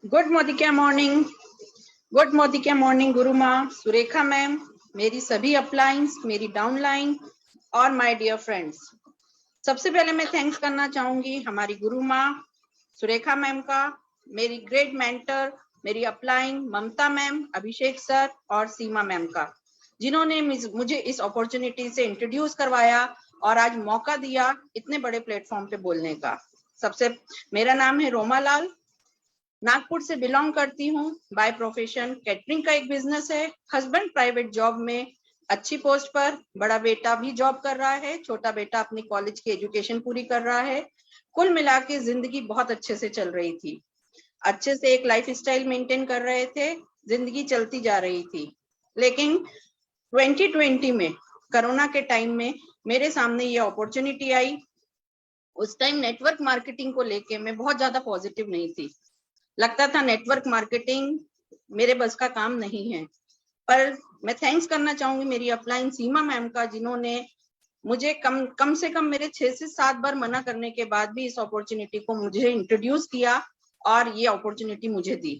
Good Modicare morning. Good Modicare morning गुरु माँ, Surekha ma'am, मेरी सभी अपलाइंस, मेरी डाउनलाइन और माय डियर फ्रेंड्स। सबसे पहले मैं थैंक्स करना चाहूंगी हमारी गुरु माँ सुरेखा मैम का, मेरी ग्रेट मेंटर, मेरी अपलाइन ममता मैम, अभिषेक सर और सीमा मैम का, जिन्होंने मुझे इस अपॉर्चुनिटी से इंट्रोड्यूस करवाया और आज मौका दिया इतने बड़े प्लेटफॉर्म पे बोलने का। मेरा नाम है रोमा लाल, नागपुर से बिलोंग करती हूँ। बाय प्रोफेशन कैटरिंग का एक बिजनेस है। हस्बैंड प्राइवेट जॉब में अच्छी पोस्ट पर, बड़ा बेटा भी जॉब कर रहा है, छोटा बेटा अपनी कॉलेज की एजुकेशन पूरी कर रहा है। कुल मिला के जिंदगी बहुत अच्छे से चल रही थी, अच्छे से एक लाइफ स्टाइल मेंटेन कर रहे थे, जिंदगी चलती जा रही थी। लेकिन 2020 में कोरोना के टाइम में मेरे सामने ये अपॉर्चुनिटी आई। उस टाइम नेटवर्क मार्केटिंग को लेके मैं बहुत ज्यादा पॉजिटिव नहीं थी, लगता था नेटवर्क मार्केटिंग मेरे बस का काम नहीं है। पर मैं थैंक्स करना चाहूंगी मेरी अपलाइन सीमा मैम का, जिन्होंने मुझे कम से कम मेरे 6 से 7 बार मना करने के बाद भी इस अपॉर्चुनिटी को मुझे इंट्रोड्यूस किया और ये अपॉर्चुनिटी मुझे दी।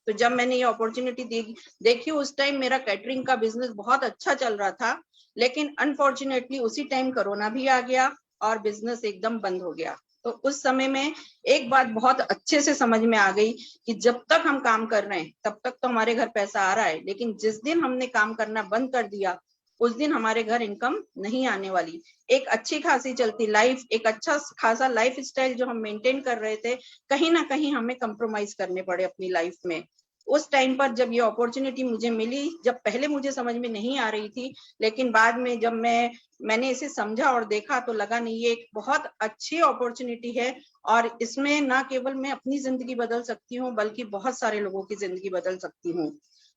तो जब मैंने ये अपॉर्चुनिटी देखी, उस टाइम मेरा कैटरिंग का बिजनेस बहुत अच्छा चल रहा था, लेकिन अनफॉर्चुनेटली उसी टाइम कोरोना भी आ गया और बिजनेस एकदम बंद हो गया। तो उस समय में एक बात बहुत अच्छे से समझ में आ गई कि जब तक हम काम कर रहे हैं तब तक तो हमारे घर पैसा आ रहा है, लेकिन जिस दिन हमने काम करना बंद कर दिया उस दिन हमारे घर इनकम नहीं आने वाली। एक अच्छी खासी चलती लाइफ, एक अच्छा खासा लाइफ स्टाइल जो हम मेंटेन कर रहे थे, कहीं ना कहीं हमें कंप्रोमाइज करने पड़े अपनी लाइफ में। उस टाइम पर जब ये अपॉर्चुनिटी मुझे मिली, जब पहले मुझे समझ में नहीं आ रही थी, लेकिन बाद में जब मैंने इसे समझा और देखा तो लगा नहीं, ये एक बहुत अच्छी अपॉर्चुनिटी है और इसमें ना केवल मैं अपनी जिंदगी बदल सकती हूँ बल्कि बहुत सारे लोगों की जिंदगी बदल सकती हूँ।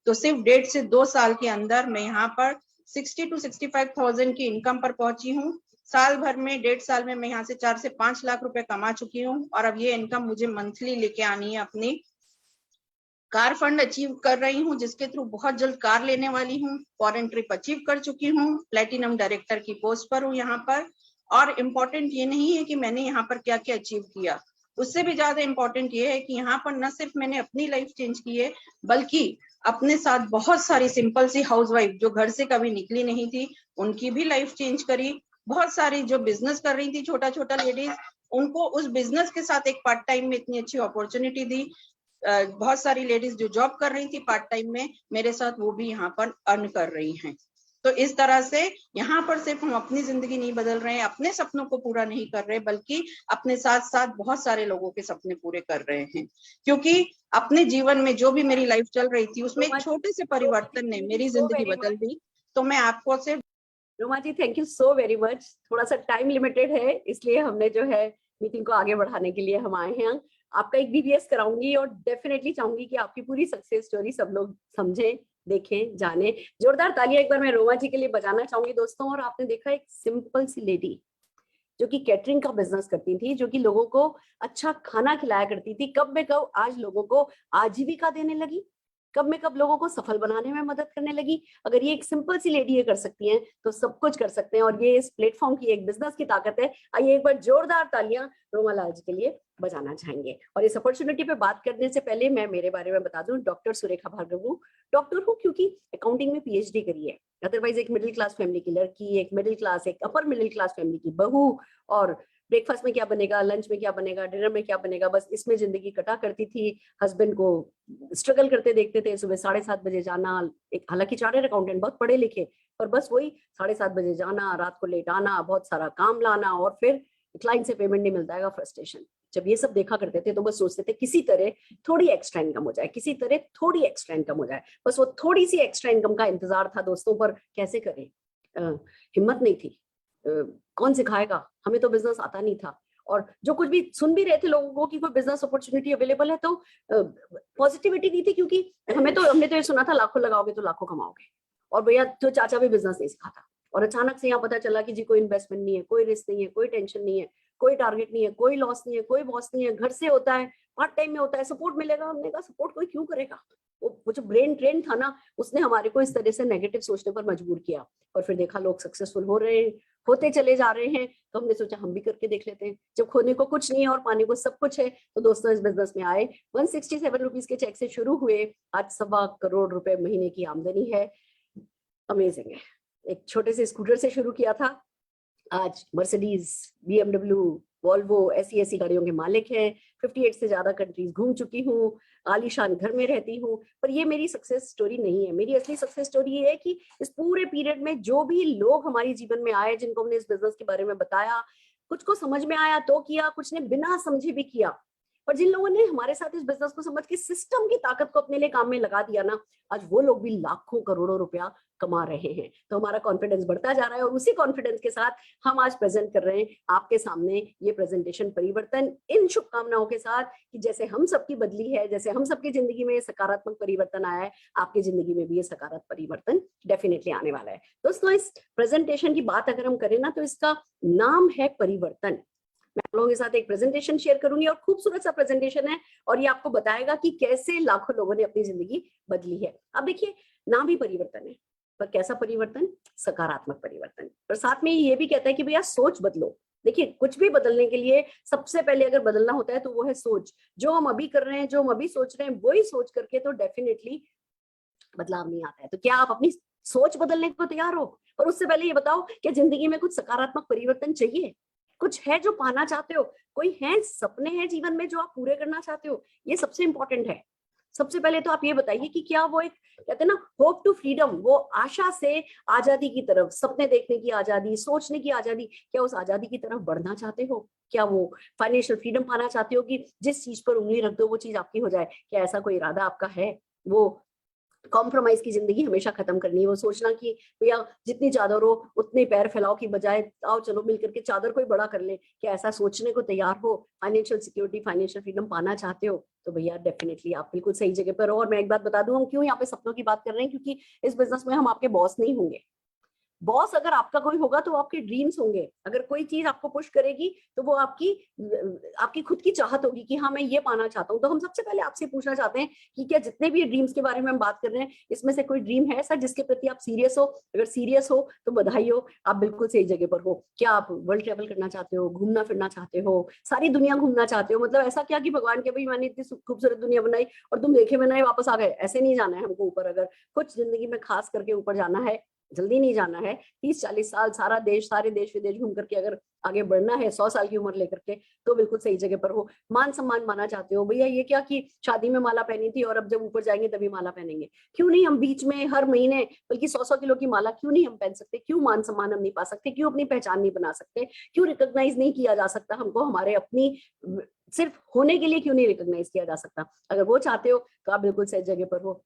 तो सिर्फ 1.5 से 2 साल के अंदर मैं यहाँ पर 60 to 65,000 की इनकम पर पहुंची हूँ। साल भर में 1.5 साल में मैं यहाँ से 4 से 5 लाख रुपए कमा चुकी हूँ और अब ये इनकम मुझे मंथली लेके आनी है। अपनी कार फंड अचीव कर रही हूँ, जिसके थ्रू बहुत जल्द कार लेने वाली हूँ। फॉरेन ट्रिप अचीव कर चुकी हूँ, प्लेटिनम डायरेक्टर की पोस्ट पर हूँ यहाँ पर। और इम्पोर्टेंट ये नहीं है कि मैंने यहाँ पर क्या क्या अचीव किया, उससे भी ज्यादा इम्पोर्टेंट ये है कि यहाँ पर न सिर्फ मैंने अपनी लाइफ चेंज की है, बल्कि अपने साथ बहुत सारी सिंपल सी हाउसवाइफ जो घर से कभी निकली नहीं थी, उनकी भी लाइफ चेंज करी। बहुत सारी जो बिजनेस कर रही थी, छोटा छोटा लेडीज, उनको उस बिजनेस के साथ एक पार्ट टाइम में इतनी अच्छी अपॉर्चुनिटी दी। बहुत सारी लेडीज जो जॉब कर रही थी पार्ट टाइम में मेरे साथ, वो भी यहाँ पर अर्न कर रही हैं। तो इस तरह से यहाँ पर सिर्फ हम अपनी जिंदगी नहीं बदल रहे हैं, अपने सपनों को पूरा नहीं कर रहे, बल्कि अपने साथ साथ बहुत सारे लोगों के सपने पूरे कर रहे हैं। क्योंकि अपने जीवन में जो भी मेरी लाइफ चल रही थी उसमें एक छोटे से परिवर्तन ने मेरी जिंदगी बदल दी। तो मैं आपको सिर्फ Roma ji, thank you so very much. थोड़ा सा टाइम लिमिटेड है, इसलिए हमने जो है मीटिंग को आगे बढ़ाने के लिए हम आए हैं। आपका एक बीबीएस कराऊंगी और डेफिनेटली चाहूंगी कि आपकी पूरी सक्सेस स्टोरी सब लोग समझें, देखें, जाने। जोरदार तालियां एक बार मैं रोमा जी के लिए बजाना चाहूंगी दोस्तों। और आपने देखा एक सिंपल सी लेडी जो कि कैटरिंग का बिजनेस करती थी, जो कि लोगों को अच्छा खाना खिलाया करती थी, कब में कब आज लोगों को आजीविका देने लगी, कब में कब लोगों को सफल बनाने में मदद करने लगी। अगर ये एक सिंपल सी लेडी ये कर सकती हैं तो सब कुछ कर सकते हैं, और ये इस प्लेटफॉर्म की एक बिजनेस की ताकत है। आइए एक बार जोरदार तालियां रोमा लाल जी के लिए बजाना चाहेंगे। और इस अपॉर्चुनिटी पे बात करने से पहले मैं मेरे बारे में बता दूं, डॉक्टर सुरेखा भार्गव हूँ। डॉक्टर हूँ क्योंकि अकाउंटिंग में पीएचडी करी है। अदरवाइज एक मिडिल क्लास फैमिली की लड़की, एक मिडिल क्लास, एक अपर मिडिल क्लास फैमिली की बहू, और ब्रेकफास्ट में क्या बनेगा, लंच में क्या बनेगा, डिनर में क्या बनेगा, बस इसमें जिंदगी कटा करती थी। हस्बैंड को स्ट्रगल करते देखते थे, सुबह 7:30 बजे जाना। एक हालांकि चार्टर्ड अकाउंटेंट, बहुत पढ़े लिखे, पर बस वही 7:30 बजे जाना, रात को लेट आना, बहुत सारा काम लाना, और फिर क्लाइंट से पेमेंट नहीं मिलता है, फ्रस्ट्रेशन। जब ये सब देखा करते थे तो बस सोचते थे किसी तरह थोड़ी एक्स्ट्रा इनकम हो जाए, किसी तरह थोड़ी एक्स्ट्रा इनकम हो जाए। बस वो थोड़ी सी एक्स्ट्रा इनकम का इंतजार था दोस्तों, पर कैसे करें, हिम्मत नहीं थी। कौन सिखाएगा, हमें तो बिजनेस आता नहीं था। और जो कुछ भी सुन भी रहे थे लोगों को कि कोई बिजनेस अपॉर्चुनिटी अवेलेबल है, तो पॉजिटिविटी नहीं थी, क्योंकि हमने तो ये सुना था लाखों लगाओगे तो लाखों कमाओगे। और भैया तो चाचा भी बिजनेस नहीं सिखाता, और अचानक से यहाँ पता चला कि जी कोई इन्वेस्टमेंट नहीं है, कोई रिस्क नहीं है, कोई टेंशन नहीं है, कोई टारगेट नहीं है, कोई लॉस नहीं है, कोई बॉस नहीं है, घर से होता है, पार्ट टाइम में होता है, सपोर्ट मिलेगा। हमने कहा सपोर्ट कोई क्यों करेगा। वो जो ब्रेन ट्रेन था ना, उसने हमारे को इस तरह से नेगेटिव सोचने पर मजबूर किया। और फिर देखा लोग सक्सेसफुल हो रहे हैं, होते चले जा रहे हैं, तो हमने सोचा हम भी करके देख लेते हैं। जब खोने को कुछ नहीं है और पाने को सब कुछ है, तो दोस्तों इस बिजनेस में आए। 167 रुपीज के चेक से शुरू हुए, आज 1.25 करोड़ रुपए महीने की आमदनी है। अमेजिंग है। एक छोटे से स्कूटर से शुरू किया था, आज मर्सिडीज, BMW, वॉल्वो ऐसी ऐसी गाड़ियों के मालिक हैं। 58 से ज्यादा कंट्रीज घूम चुकी हूँ, आलीशान घर में रहती हूँ। पर ये मेरी सक्सेस स्टोरी नहीं है। मेरी असली सक्सेस स्टोरी ये है कि इस पूरे पीरियड में जो भी लोग हमारे जीवन में आए, जिनको हमने इस बिजनेस के बारे में बताया, कुछ को समझ में आया तो किया, कुछ ने बिना समझे भी किया। पर जिन लोगों ने हमारे साथ इस बिजनेस को समझ के सिस्टम की ताकत को अपने लिए काम में लगा दिया ना, आज वो लोग भी लाखों करोड़ों रुपया कमा रहे हैं। तो हमारा कॉन्फिडेंस बढ़ता जा रहा है और उसी कॉन्फिडेंस के साथ हम आज प्रेजेंट कर रहे हैं आपके सामने ये प्रेजेंटेशन परिवर्तन, इन शुभकामनाओं के साथ कि जैसे हम सबकी बदली है, जैसे हम सबकी जिंदगी में सकारात्मक परिवर्तन आया है, आपकी जिंदगी में भी ये सकारात्मक परिवर्तन डेफिनेटली आने वाला है। दोस्तों इस प्रेजेंटेशन की बात अगर हम करें ना, तो इसका नाम है परिवर्तन। मैं आप लोगों के साथ एक प्रेजेंटेशन शेयर करूंगी और खूबसूरत सा प्रेजेंटेशन है और ये आपको बताएगा कि कैसे लाखों लोगों ने अपनी जिंदगी बदली है। अब देखिए, नाम ही परिवर्तन है, पर कैसा परिवर्तन? सकारात्मक परिवर्तन। पर साथ में ये भी कहता है कि भैया सोच बदलो। देखिए, कुछ भी बदलने के लिए सबसे पहले अगर बदलना होता है तो वो है सोच। जो हम अभी कर रहे हैं, जो हम अभी सोच रहे हैं, वही सोच करके तो डेफिनेटली बदलाव नहीं आता है। तो क्या आप अपनी सोच बदलने को तैयार हो? और उससे पहले ये बताओ कि जिंदगी में कुछ सकारात्मक परिवर्तन चाहिए? कुछ है जो पाना चाहते हो? कोई है सपने हैं जीवन में जो आप पूरे करना चाहते हो? ये सबसे इंपॉर्टेंट है। सबसे पहले तो आप ये बताइए कि क्या वो एक, कहते हैं ना, होप टू फ्रीडम, वो आशा से आजादी की तरफ, सपने देखने की आजादी, सोचने की आजादी, क्या उस आजादी की तरफ बढ़ना चाहते हो? क्या वो फाइनेंशियल फ्रीडम पाना चाहते हो कि जिस चीज पर उंगली रख दो वो चीज आपकी हो जाए? क्या ऐसा कोई इरादा आपका है? वो कॉम्प्रोमाइज की जिंदगी हमेशा खत्म करनी है, वो सोचना कि भैया जितनी चादर हो उतने पैर फैलाओ की बजाय आओ चलो मिलकर के चादर को ही बड़ा कर ले, क्या ऐसा सोचने को तैयार हो? फाइनेंशियल सिक्योरिटी, फाइनेंशियल फ्रीडम पाना चाहते हो तो भैया डेफिनेटली आप बिल्कुल सही जगह पर हो। और मैं एक बात बता दूं, हम क्यों यहाँ पे सपनों की बात कर रहे हैं, क्योंकि इस बिजनेस में हम आपके बॉस नहीं होंगे। बॉस अगर आपका कोई होगा तो आपके ड्रीम्स होंगे। अगर कोई चीज आपको पुश करेगी तो वो आपकी आपकी खुद की चाहत होगी कि हाँ मैं ये पाना चाहता हूँ। तो हम सबसे पहले आपसे पूछना चाहते हैं कि क्या जितने भी ड्रीम्स के बारे में हम बात कर रहे हैं, इसमें से कोई ड्रीम है ऐसा जिसके प्रति आप सीरियस हो? अगर सीरियस हो तो बधाई हो, आप बिल्कुल सही जगह पर हो। क्या आप वर्ल्ड ट्रेवल करना चाहते हो, घूमना फिरना चाहते हो, सारी दुनिया घूमना चाहते हो? मतलब ऐसा क्या कि भगवान के भाई मैंने इतनी खूबसूरत दुनिया बनाई और तुम देखे बिना ही वापस आ गए? ऐसे नहीं जाना है हमको ऊपर। अगर कुछ जिंदगी में खास करके ऊपर जाना है, जल्दी नहीं जाना है, 30-40 साल सारा देश, सारे देश विदेश घूम करके अगर आगे बढ़ना है 100 साल की उम्र लेकर के, तो बिल्कुल सही जगह पर हो। मान सम्मान माना चाहते हो, भैया ये क्या कि शादी में माला पहनी थी और अब जब ऊपर जाएंगे तभी माला पहनेंगे? क्यों नहीं हम बीच में हर महीने बल्कि 100-100 किलो की माला क्यों नहीं हम पहन सकते? क्यों मान सम्मान हम नहीं पा सकते? क्यों अपनी पहचान नहीं बना सकते? क्यों रिकॉग्नाइज नहीं किया जा सकता हमको? हमारे अपनी सिर्फ होने के लिए क्यों नहीं रिकॉग्नाइज किया जा सकता? अगर वो चाहते हो तो आप बिल्कुल सही जगह पर हो।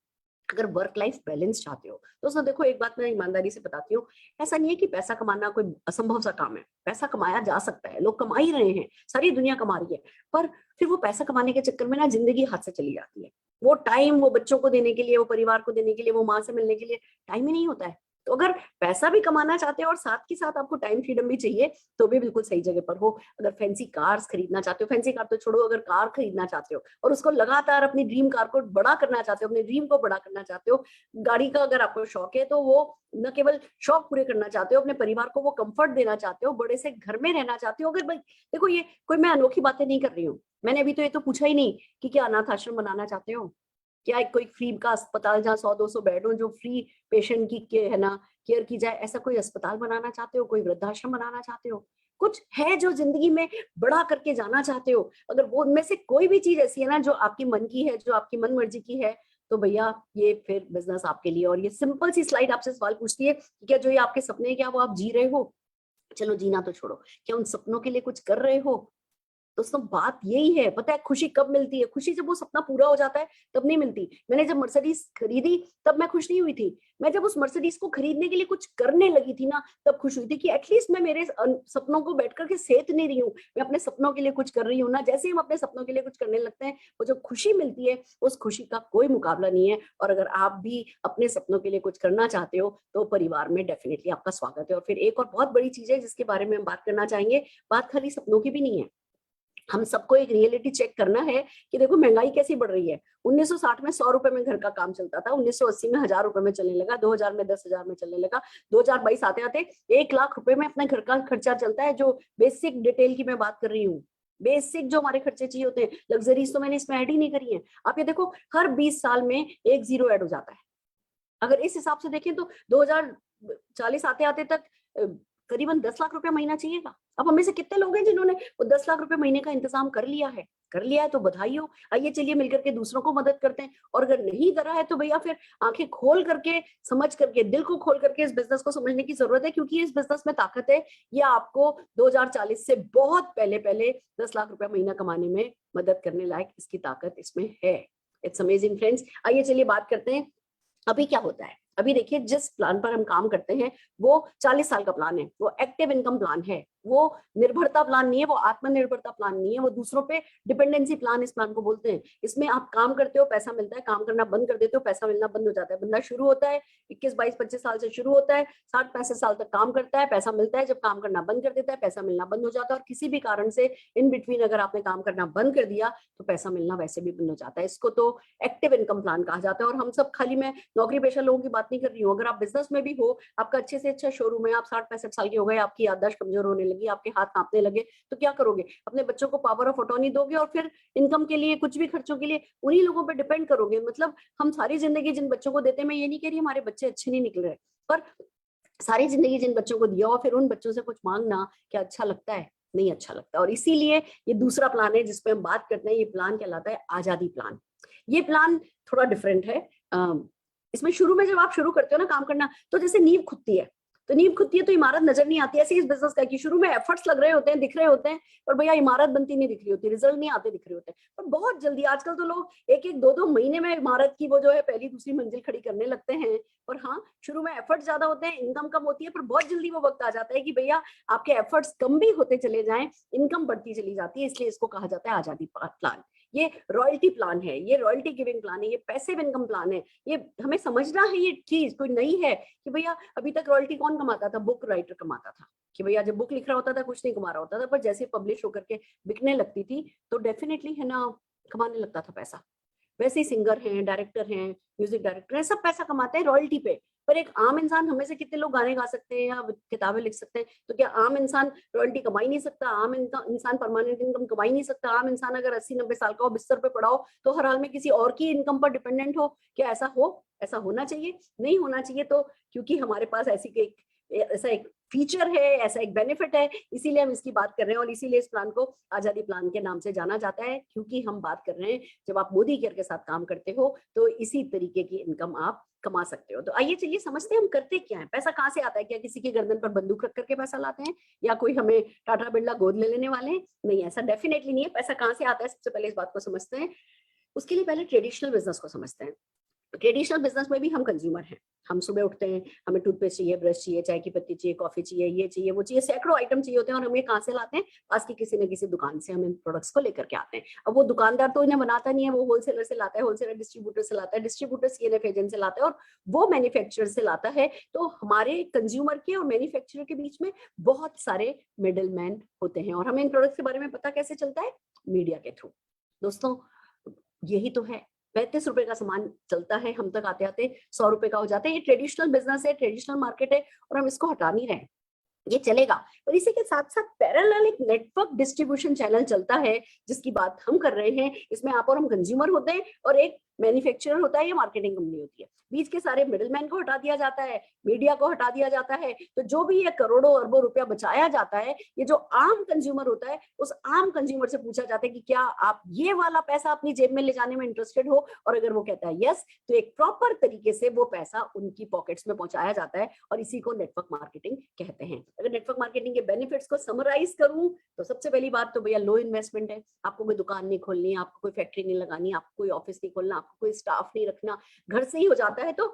अगर वर्क लाइफ बैलेंस चाहते हो दोस्तों, देखो एक बात मैं ईमानदारी से बताती हूँ, ऐसा नहीं है कि पैसा कमाना कोई असंभव सा काम है। पैसा कमाया जा सकता है, लोग कमा ही रहे हैं, सारी दुनिया कमा रही है। पर फिर वो पैसा कमाने के चक्कर में ना जिंदगी हाथ से चली जाती है। वो टाइम, वो बच्चों को देने के लिए, वो परिवार को देने के लिए, वो माँ से मिलने के लिए टाइम ही नहीं होता है। तो अगर पैसा भी कमाना चाहते हो और साथ के साथ आपको टाइम फ्रीडम भी चाहिए, तो भी बिल्कुल सही जगह पर हो। अगर फैंसी कार्स खरीदना चाहते हो, फैंसी कार तो छोड़ो, अगर कार खरीदना चाहते हो और उसको लगातार अपनी ड्रीम कार को बड़ा करना चाहते हो, अपने ड्रीम को बड़ा करना चाहते हो, गाड़ी का अगर आपको शौक है, तो वो न केवल शौक पूरे करना चाहते हो, अपने परिवार को वो कंफर्ट देना चाहते हो, बड़े से घर में रहना चाहते हो। अगर भाई देखो, ये कोई मैं अनोखी बातें नहीं कर रही हूँ। मैंने अभी तो ये तो पूछा ही नहीं कि क्या अनाथ आश्रम बनाना चाहते हो, क्या एक कोई फ्री का अस्पताल जहाँ 100-200 बेड हो, जो फ्री पेशेंट की है ना केयर की जाए, ऐसा कोई अस्पताल बनाना चाहते हो? कोई वृद्धाश्रम बनाना चाहते हो? कुछ है जो जिंदगी में बड़ा करके जाना चाहते हो? अगर वो उनमें से कोई भी चीज ऐसी है ना जो आपकी मन की है, जो आपकी मन मर्जी की है, तो भैया ये फिर बिजनेस आपके लिए। और ये सिंपल सी स्लाइड आपसे सवाल पूछती है कि क्या जो ये आपके सपने हैं, क्या वो आप जी रहे हो? चलो जीना तो छोड़ो, क्या उन सपनों के लिए कुछ कर रहे हो? दोस्तों बात यही है। पता है खुशी कब मिलती है? खुशी जब वो सपना पूरा हो जाता है तब नहीं मिलती। मैंने जब मर्सिडीज खरीदी तब मैं खुश नहीं हुई थी। मैं जब उस मर्सिडीज को खरीदने के लिए कुछ करने लगी थी ना, तब खुश हुई थी कि एटलीस्ट मैं मेरे सपनों को बैठ करके सेत नहीं रही हूँ, मैं अपने सपनों के लिए कुछ कर रही हूँ ना। जैसे ही हम अपने सपनों के लिए कुछ करने लगते हैं, वो जो खुशी मिलती है, उस खुशी का कोई मुकाबला नहीं है। और अगर आप भी अपने सपनों के लिए कुछ करना चाहते हो तो परिवार में डेफिनेटली आपका स्वागत है। और फिर एक और बहुत बड़ी चीज है जिसके बारे में हम बात करना चाहेंगे, बात खाली सपनों की भी नहीं है। हम सबको एक रियलिटी चेक करना है कि देखो महंगाई कैसी बढ़ रही है। 1960 में 100 रुपए में घर का काम चलता था, 1980 में 1000 रुपए में चलने लगा, 2000 में 10,000 में चलने लगा, 2022 आते आते 1 लाख रुपए में अपने घर का खर्चा चलता है। जो बेसिक डिटेल की मैं बात कर रही हूँ, बेसिक जो हमारे खर्चे चाहिए होते हैं, लग्जरीज तो मैंने इसमें ऐड ही नहीं करी है। आप ये देखो हर 20 साल में एक जीरो ऐड हो जाता है। अगर इस हिसाब से देखें तो 2040 आते आते तक करीबन 10 लाख रुपया महीना चाहिएगा। अब हमें से कितने लोग हैं जिन्होंने वो 10 लाख रुपए महीने का इंतजाम कर लिया है? कर लिया है तो बधाई हो। आइए चलिए मिलकर के दूसरों को मदद करते हैं। और अगर नहीं करा है तो भैया फिर आंखें खोल करके, समझ करके, दिल को खोल करके इस बिजनेस को समझने की जरूरत है, क्योंकि इस बिजनेस में ताकत है। ये आपको 2040 से बहुत पहले पहले 10 लाख रुपया महीना कमाने में मदद करने लायक इसकी ताकत इसमें है। It's amazing friends. आइए चलिए बात करते हैं अभी क्या होता है। अभी देखिए जिस प्लान पर हम काम करते हैं वो 40 साल का प्लान है, वो एक्टिव इनकम प्लान है, वो निर्भरता प्लान नहीं है, वो आत्मनिर्भरता प्लान नहीं है, वो दूसरों पे डिपेंडेंसी प्लान इस प्लान को बोलते हैं। इसमें आप काम करते हो, पैसा मिलता है, काम करना बंद कर देते हो, पैसा मिलना बंद हो जाता है। बंदा शुरू होता है 21, 22, 25 साल से शुरू होता है, 60, 65 साल तक काम करता है, पैसा मिलता है। जब काम करना बंद कर देता है, पैसा मिलना बंद हो जाता है। और किसी भी कारण से इन बिटवीन अगर आपने काम करना बंद कर दिया तो पैसा मिलना वैसे भी बंद हो जाता है। इसको तो एक्टिव इनकम प्लान कहा जाता है। और हम सब, खाली मैं नौकरी पेशा लोगों की बात नहीं कर रही हूँ, अगर आप बिजनेस में भी हो, आपका अच्छे से अच्छा शोरूम है, आप 60, 65 साल के हो गए, आपकी याददाश्त कमजोर होने लगी, आपके हाथ कांपने लगे, तो क्या करोगे? अपने बच्चों को पावर ऑफ अटॉर्नी दोगे और फिर इनकम के लिए, कुछ भी खर्चों के लिए उन्हीं लोगों पे डिपेंड करोगे। मतलब हम सारी जिंदगी जिन बच्चों को देते हैं, मैं ये नहीं कह रही हमारे बच्चे अच्छे नहीं निकल रहे, पर सारी जिंदगी जिन बच्चों को दिया और फिर उन बच्चों से कुछ मांगना क्या अच्छा लगता है? नहीं अच्छा लगता। और इसीलिए ये दूसरा प्लान है जिसपे हम बात करते हैं, ये प्लान कहलाता है आजादी प्लान। ये प्लान थोड़ा डिफरेंट है। इसमें शुरू में जब आप शुरू करते हो ना काम करना, तो जैसे नींव खुदती है, तो नींव खुदती है तो इमारत नजर नहीं आती। ऐसे इस बिजनेस का कि शुरू में एफर्ट्स लग रहे होते हैं, दिख रहे होते हैं, पर भैया इमारत बनती नहीं दिख रही होती, रिजल्ट नहीं आते दिख रहे होते हैं। पर बहुत जल्दी आजकल तो लोग एक एक दो दो महीने में इमारत की वो जो है पहली दूसरी मंजिल खड़ी करने लगते हैं। पर हाँ, शुरू में एफर्ट ज्यादा होते हैं, इनकम कम होती है, पर बहुत जल्दी वो वक्त आ जाता है कि भैया आपके एफर्ट्स कम भी होते चले जाएं, इनकम बढ़ती चली जाती है। इसलिए इसको कहा जाता है आजादी प्लान। ये रॉयल्टी प्लान है, ये रॉयल्टी गिविंग प्लान है, ये पैसिव इनकम प्लान है। ये हमें समझना है, ये चीज कोई नहीं है कि भैया अभी तक रॉयल्टी कौन कमाता था? बुक राइटर कमाता था, कि भैया जब बुक लिख रहा होता था कुछ नहीं कमा रहा होता था, पर जैसे पब्लिश होकर के बिकने लगती थी तो डेफिनेटली है ना, कमाने लगता था पैसा। वैसे ही सिंगर हैं, डायरेक्टर हैं, म्यूजिक डायरेक्टर हैं, सब पैसा कमाते हैं रॉयल्टी पे। पर एक आम इंसान, हमें से कितने लोग गाने गा सकते हैं या किताबें लिख सकते हैं? तो क्या आम इंसान रॉयल्टी कमा ही नहीं सकता? आम इंसान परमानेंट इनकम कमा ही नहीं सकता? आम इंसान अगर 80-90 साल का हो, बिस्तर पे पड़ा हो, तो हर हाल में किसी और की इनकम पर डिपेंडेंट हो? क्या ऐसा हो? ऐसा होना चाहिए? नहीं होना चाहिए। तो क्योंकि हमारे पास ऐसा एक फीचर है, ऐसा एक बेनिफिट है, इसीलिए हम इसकी बात कर रहे हैं। और इसीलिए इस प्लान को आजादी प्लान के नाम से जाना जाता है, क्योंकि हम बात कर रहे हैं जब आप मोदी केयर के साथ काम करते हो तो इसी तरीके की इनकम आप कमा सकते हो। तो आइए चलिए समझते हैं हम करते क्या है, पैसा कहाँ से आता है। क्या किसी की गर्दन पर बंदूक रख करके पैसा लाते हैं, या कोई हमें टाटा बिरला गोद ले लेने वाले हैं? नहीं, ऐसा डेफिनेटली नहीं है। पैसा कहाँ से आता है, सबसे पहले इस बात को समझते हैं। उसके लिए पहले ट्रेडिशनल बिजनेस को समझते हैं। ट्रेडिशनल बिजनेस में भी हम कंज्यूमर हैं। हम सुबह उठते हैं, हमें टूथपेस्ट चाहिए, ब्रश चाहिए, चाय की पत्ती चाहिए, कॉफी चाहिए, ये चाहिए, वो चाहिए, सैकड़ों आइटम चाहिए होते हैं। और हम ये कहाँ से लाते हैं? पास की किसी न किसी दुकान से हम इन प्रोडक्ट्स को लेकर के आते हैं। अब वो दुकानदार तो इन्हें बनाता नहीं है, वो होलसेलर से लाता है, होलसेलर डिस्ट्रीब्यूटर से लाता है, डिस्ट्रीब्यूटर सीएनएफ एजेंट से लाता है, और वो मैन्युफैक्चरर से लाता है। तो हमारे कंज्यूमर के और मैन्युफैक्चरर के बीच में बहुत सारे मिडल मैन होते हैं। और हमें इन प्रोडक्ट्स के बारे में पता कैसे चलता है? मीडिया के थ्रू। दोस्तों यही तो है। 35 रुपए का सामान चलता है, हम तक आते आते 100 रुपए का हो जाता है। ये ट्रेडिशनल बिजनेस है, ट्रेडिशनल मार्केट है, और हम इसको हटा नहीं रहे। ये चलेगा। और इसी के साथ साथ पैरेलल एक नेटवर्क डिस्ट्रीब्यूशन चैनल चलता है, जिसकी बात हम कर रहे हैं। इसमें आप और हम कंज्यूमर होते हैं, और एक मैन्युफैक्चरर होता है या मार्केटिंग कंपनी होती है। बीच के सारे मिडलमैन को हटा दिया जाता है, मीडिया को हटा दिया जाता है। तो जो भी ये करोड़ों अरबों रुपया बचाया जाता है, ये जो आम कंज्यूमर होता है, उस आम कंज्यूमर से पूछा जाता है कि क्या आप ये वाला पैसा अपनी जेब में ले जाने में इंटरेस्टेड हो? और अगर वो कहता है यस, तो एक प्रॉपर तरीके से वो पैसा उनकी पॉकेट्स में पहुंचाया जाता है। और इसी को नेटवर्क मार्केटिंग कहते हैं। अगर नेटवर्क मार्केटिंग के बेनिफिट्स को समराइज करूं तो सबसे पहली बात तो भैया लो इन्वेस्टमेंट है। आपको कोई दुकान नहीं खोलनी, आपको कोई फैक्ट्री नहीं लगानी, आपको कोई ऑफिस नहीं खोलना, आपको कोई स्टाफ नहीं रखना, घर से ही हो जाता है। तो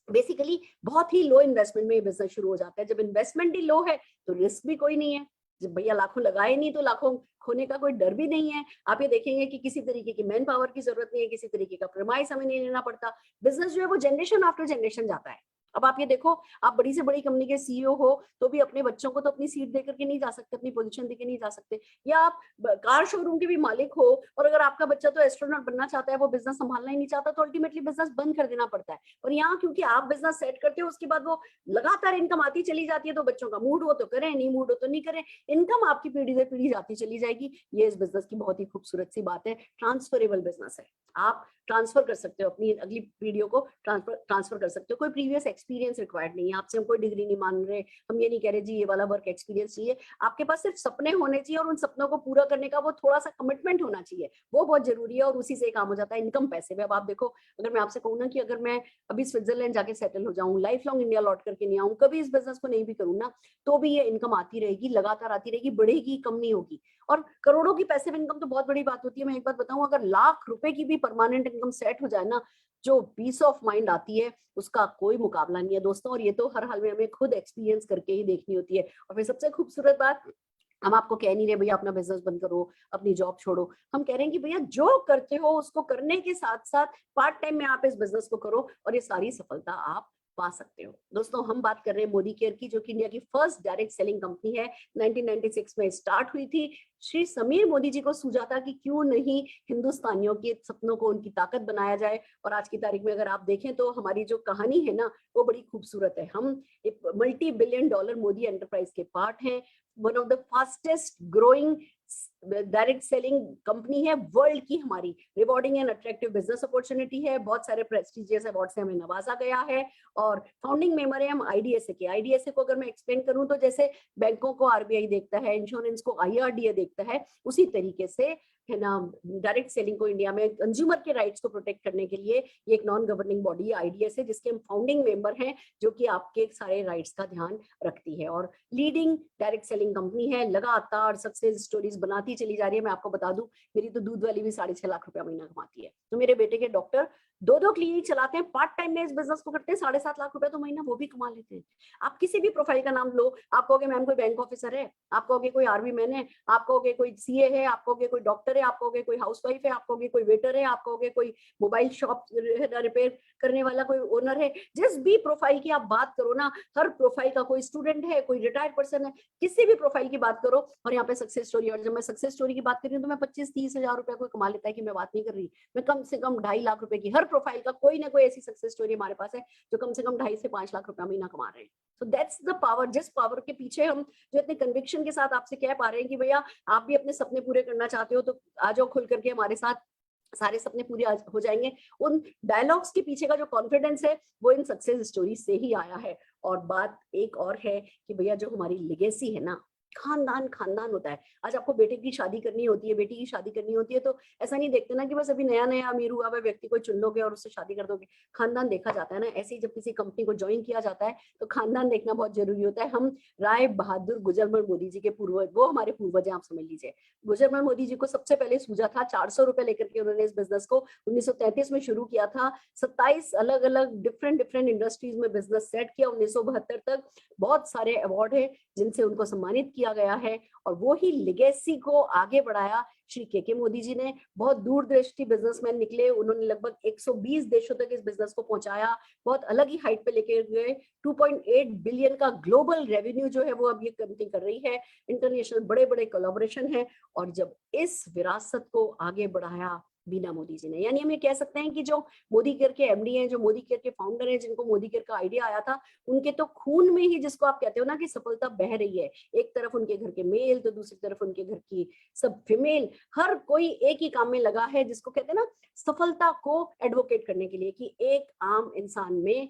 बेसिकली बहुत ही लो इन्वेस्टमेंट में ये बिजनेस शुरू हो जाता है। जब इन्वेस्टमेंट ही लो है तो रिस्क भी कोई नहीं है। जब भैया लाखों लगाए नहीं तो लाखों खोने का कोई डर भी नहीं है। आप ये देखेंगे कि किसी तरीके की मैन पावर की जरूरत नहीं है, किसी तरीके का प्रेमाइस हमें नहीं लेना पड़ता। बिजनेस जो है वो जनरेशन आफ्टर जनरेशन जाता है। अब आप ये देखो, आप बड़ी से बड़ी कंपनी के सीईओ हो तो भी अपने बच्चों को तो अपनी सीट देकर के नहीं जा सकते, अपनी पोजीशन देकर नहीं जा सकते। या आप कार शोरूम के भी मालिक हो और अगर आपका बच्चा तो एस्ट्रोनॉट बनना चाहता है, वो बिजनेस संभालना ही नहीं चाहता, तो अल्टीमेटली बिजनेस बंद कर देना पड़ता है। और यहाँ क्योंकि आप बिजनेस सेट करते हो, उसके बाद वो लगातार इनकम आती चली जाती है, तो बच्चों का मूड हो तो करें, नहीं मूड हो तो नहीं करें, इनकम आपकी पीढ़ी से पीढ़ी जाती चली जाएगी। ये इस बिजनेस की बहुत ही खूबसूरत सी बात है, ट्रांसफरेबल बिजनेस है। आप ट्रांसफर कर सकते हो, अपनी अगली पीढ़ियों को ट्रांसफर कर सकते हो। कोई प्रीवियस एक्सपीरियंस रिक्वायर्ड नहीं है, आपसे हम कोई डिग्री नहीं मान रहे, हम ये नहीं कह रहे जी ये वाला वर्क एक्सपीरियंस चाहिए। आपके पास सिर्फ सपने होने चाहिए और उन सपनों को पूरा करने का वो थोड़ा सा कमिटमेंट होना चाहिए, वो बहुत जरूरी है। और उसी से काम हो जाता है, इनकम पैसे में। अब आप देखो, अगर मैं आपसे कहूँ ना कि अगर मैं अभी स्विट्जरलैंड जाके सेटल हो जाऊं, लाइफ लॉन्ग इंडिया लौट करके नहीं आऊं, कभी इस बिजनेस को नहीं भी करूँ ना, तो भी ये इनकम आती रहेगी, लगातार आती रहेगी, बढ़ेगी, कम नहीं होगी। और करोड़ों की पैसिव इनकम तो बहुत बड़ी बात होती है। मैं एक बात बताऊं, अगर लाख रुपए की भी परमानेंट इनकम सेट हो जाए ना, जो पीस ऑफ माइंड आती है उसका कोई मुकाबला नहीं है दोस्तों। और ये तो हर हाल में हमें खुद एक्सपीरियंस करके ही देखनी होती है। और फिर सबसे खूबसूरत बात, हम आपको कह नहीं रहे भैया अपना बिजनेस बंद करो, अपनी जॉब छोड़ो। हम कह रहे हैं कि भैया जो करते हो उसको करने के साथ साथ पार्ट टाइम में आप इस बिजनेस को करो और ये सारी सफलता आप पा सकते हो। दोस्तों हम बात कर रहे हैं मोदी केयर की, जो कि इंडिया की फर्स्ट डायरेक्ट सेलिंग कंपनी है। 1996 में स्टार्ट हुई थी। श्री समीर मोदी जी को सूझा था कि क्यों नहीं हिंदुस्तानियों के सपनों को उनकी ताकत बनाया जाए। और आज की तारीख में अगर आप देखें तो हमारी जो कहानी है ना, वो बड़ी खूबसूरत है। हम एक multi billion dollar Modi enterprise के पार्ट हैं। One of the fastest growing direct selling company है वर्ल्ड की। हमारी rewarding and attractive business opportunity है, बहुत सारे प्रेस्टिजियस अवार्ड से हमें नवाजा गया है। और फाउंडिंग मेंबर है हम आईडीएसए के। आईडीएसए को अगर मैं एक्सप्लेन करूं तो जैसे बैंकों को आरबीआई देखता है, इंश्योरेंस को आईआरडीए देखता है, उसी तरीके से है ना डायरेक्ट सेलिंग को इंडिया में कंज्यूमर के राइट्स को प्रोटेक्ट करने के लिए ये एक नॉन गवर्निंग बॉडी है आईडीएसए, जिसके हम फाउंडिंग मेंबर हैं, जो कि आपके सारे राइट्स का ध्यान रखती है। और लीडिंग डायरेक्ट सेलिंग कंपनी है, लगातार सक्सेस स्टोरीज बनाती चली जा रही है। मैं आपको बता दूं, मेरी तो दूध वाली भी 6.5 लाख रुपया महीना कमाती है। तो मेरे बेटे के डॉक्टर 2-2 क्लिनिक चलाते हैं, पार्ट टाइम में इस बिजनेस को करते हैं, 7.5 लाख रुपया तो महीना वो भी कमा लेते हैं। आप किसी भी प्रोफाइल का नाम लो, आप कहोगे मैम कोई बैंक ऑफिसर है, आप कहोगे कोई आर्मी मैन है, आप कहोगे कोई सीए है, आप कहोगे कोई डॉक्टर है, आप कहोगे कोई हाउसवाइफ है, आप कहोगे कोई वेटर है, आप कहोगे कोई मोबाइल शॉप रिपेयर करने वाला कोई ओनर है। जिस भी प्रोफाइल की आप बात करो ना, हर प्रोफाइल का कोई स्टूडेंट है, कोई रिटायर्ड पर्सन है, किसी भी प्रोफाइल की बात करो और यहाँ पे सक्सेस स्टोरी। और जब मैं सक्सेस स्टोरी की बात कर रही हूँ तो मैं 25-30 हजार रुपया कोई कमा लेता है कि मैं बात नहीं कर रही, मैं कम से कम 2.5 लाख रुपए की हर प्रोफाइल का कोई ना कोई ऐसी सक्सेस स्टोरी हमारे पास है जो कम से कम 2.5 से 5 लाख रुपया महीना कमा रहे हैं। सो दैट्स द पावर, जिस पावर के पीछे हम जो इतने कन्विक्शन के साथ आपसे कह पा रहे हैं कि भैया आप भी अपने सपने पूरे करना चाहते हो तो आ जाओ खुल करके हमारे साथ, सारे सपने पूरे हो जाएंगे। उन डायलॉग्स के पीछे का जो कॉन्फिडेंस है वो इन सक्सेस स्टोरी से ही आया है। और बात एक और है कि भैया जो हमारी लेगेसी है ना, खानदान खानदान होता है। आज आपको बेटे की शादी करनी होती है, बेटी की शादी करनी होती है, तो ऐसा नहीं देखते ना कि बस अभी नया नया अमीर हुआ हुआ व्यक्ति को चुन लोगे और उससे शादी कर दोगे, खानदान देखा जाता है ना। ऐसे ही जब किसी कंपनी को ज्वाइन किया जाता है तो खानदान देखना बहुत जरूरी होता है। हम राय बहादुर गुजरमल मोदी जी के पूर्वज, वो हमारे पूर्वज हैं, आप समझ लीजिए। गुजरमल मोदी जी को सबसे पहले सूझा था, 400 रुपए लेकर के उन्होंने इस बिजनेस को 1933 में शुरू किया था। 27 अलग अलग डिफरेंट इंडस्ट्रीज में बिजनेस सेट किया। 1972 तक बहुत सारे अवार्ड है जिनसे उनको सम्मानित किया गया है। और वो ही लेगेसी को आगे बढ़ाया श्री के मोदी जी ने। बहुत दूरदृष्टि बिजनेसमैन निकले, उन्होंने लगभग 120 देशों तक इस बिजनेस को पहुंचाया, बहुत अलग ही हाइट पे लेके गए। 2.8 बिलियन का ग्लोबल रेवेन्यू जो है वो अब ये कंपनी कर रही है। इंटरनेशनल बड़े बड़े कोलैबोरेशन है। और जब इस विरासत को आगे बढ़ाया बीना मोदी जी ने, यानी हम ये कह सकते हैं कि जो मोदी केयर के एमडी हैं, जो मोदी केयर के फाउंडर हैं, जिनको मोदी केयर का आइडिया आया था, उनके तो खून में ही, जिसको आप कहते हो ना कि सफलता बह रही है, एक तरफ उनके घर के मेल तो दूसरी तरफ उनके घर की सब फीमेल, हर कोई एक ही काम में लगा है, जिसको कहते हैं ना सफलता को एडवोकेट करने के लिए कि एक आम इंसान में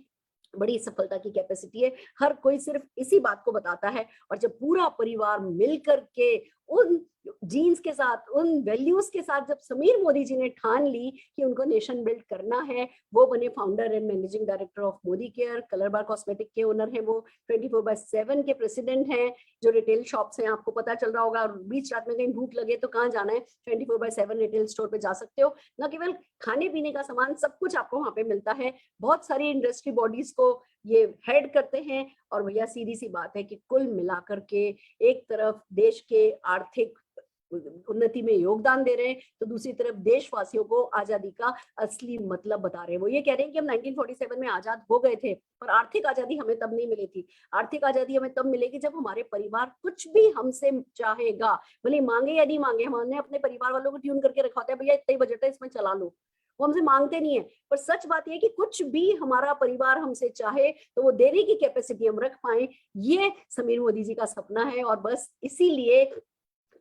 बड़ी सफलता की कैपेसिटी है। हर कोई सिर्फ इसी बात को बताता है। और जब पूरा परिवार मिलकर के उन जीन्स के साथ, उन वैल्यूज के साथ, जब समीर मोदी जी ने ठान ली कि उनको नेशन बिल्ड करना है, वो बने founder and managing director of Modi care. Colour bar cosmetic के ओनर हैं वो, 24/7 के प्रेसिडेंट हैं। जो रिटेल शॉप्स हैं, आपको पता चल रहा होगा, बीच रात में कहीं भूख लगे तो कहाँ जाना है, 24/7 रिटेल स्टोर पे जा सकते हो। न केवल खाने पीने का सामान, सब कुछ आपको वहां पे मिलता है। बहुत सारी इंडस्ट्री बॉडीज को ये हेड करते हैं। और भैया सीधी सी बात है कि कुल मिलाकर के एक तरफ देश के आर्थिक उन्नति में योगदान दे रहे हैं, तो दूसरी तरफ देशवासियों को आजादी का असली मतलब बता रहे हैं। वो ये कह रहे हैं कि हम 1947 में आजाद हो गए थे, पर आर्थिक आजादी हमें तब नहीं मिली थी। आर्थिक आजादी हमें तब मिलेगी जब हमारे परिवार कुछ भी हमसे चाहेगा, भले मांगे या नहीं मांगे। हमने अपने परिवार वालों को ट्यून करके रखा होता है, भैया इतना ही बजट है, इसमें चला लो। वो हमसे मांगते नहीं है, पर सच बात यह है कि कुछ भी हमारा परिवार हमसे चाहे तो वो देने की कैपेसिटी हम रख पाए। ये समीर मोदी जी का सपना है, और बस इसीलिए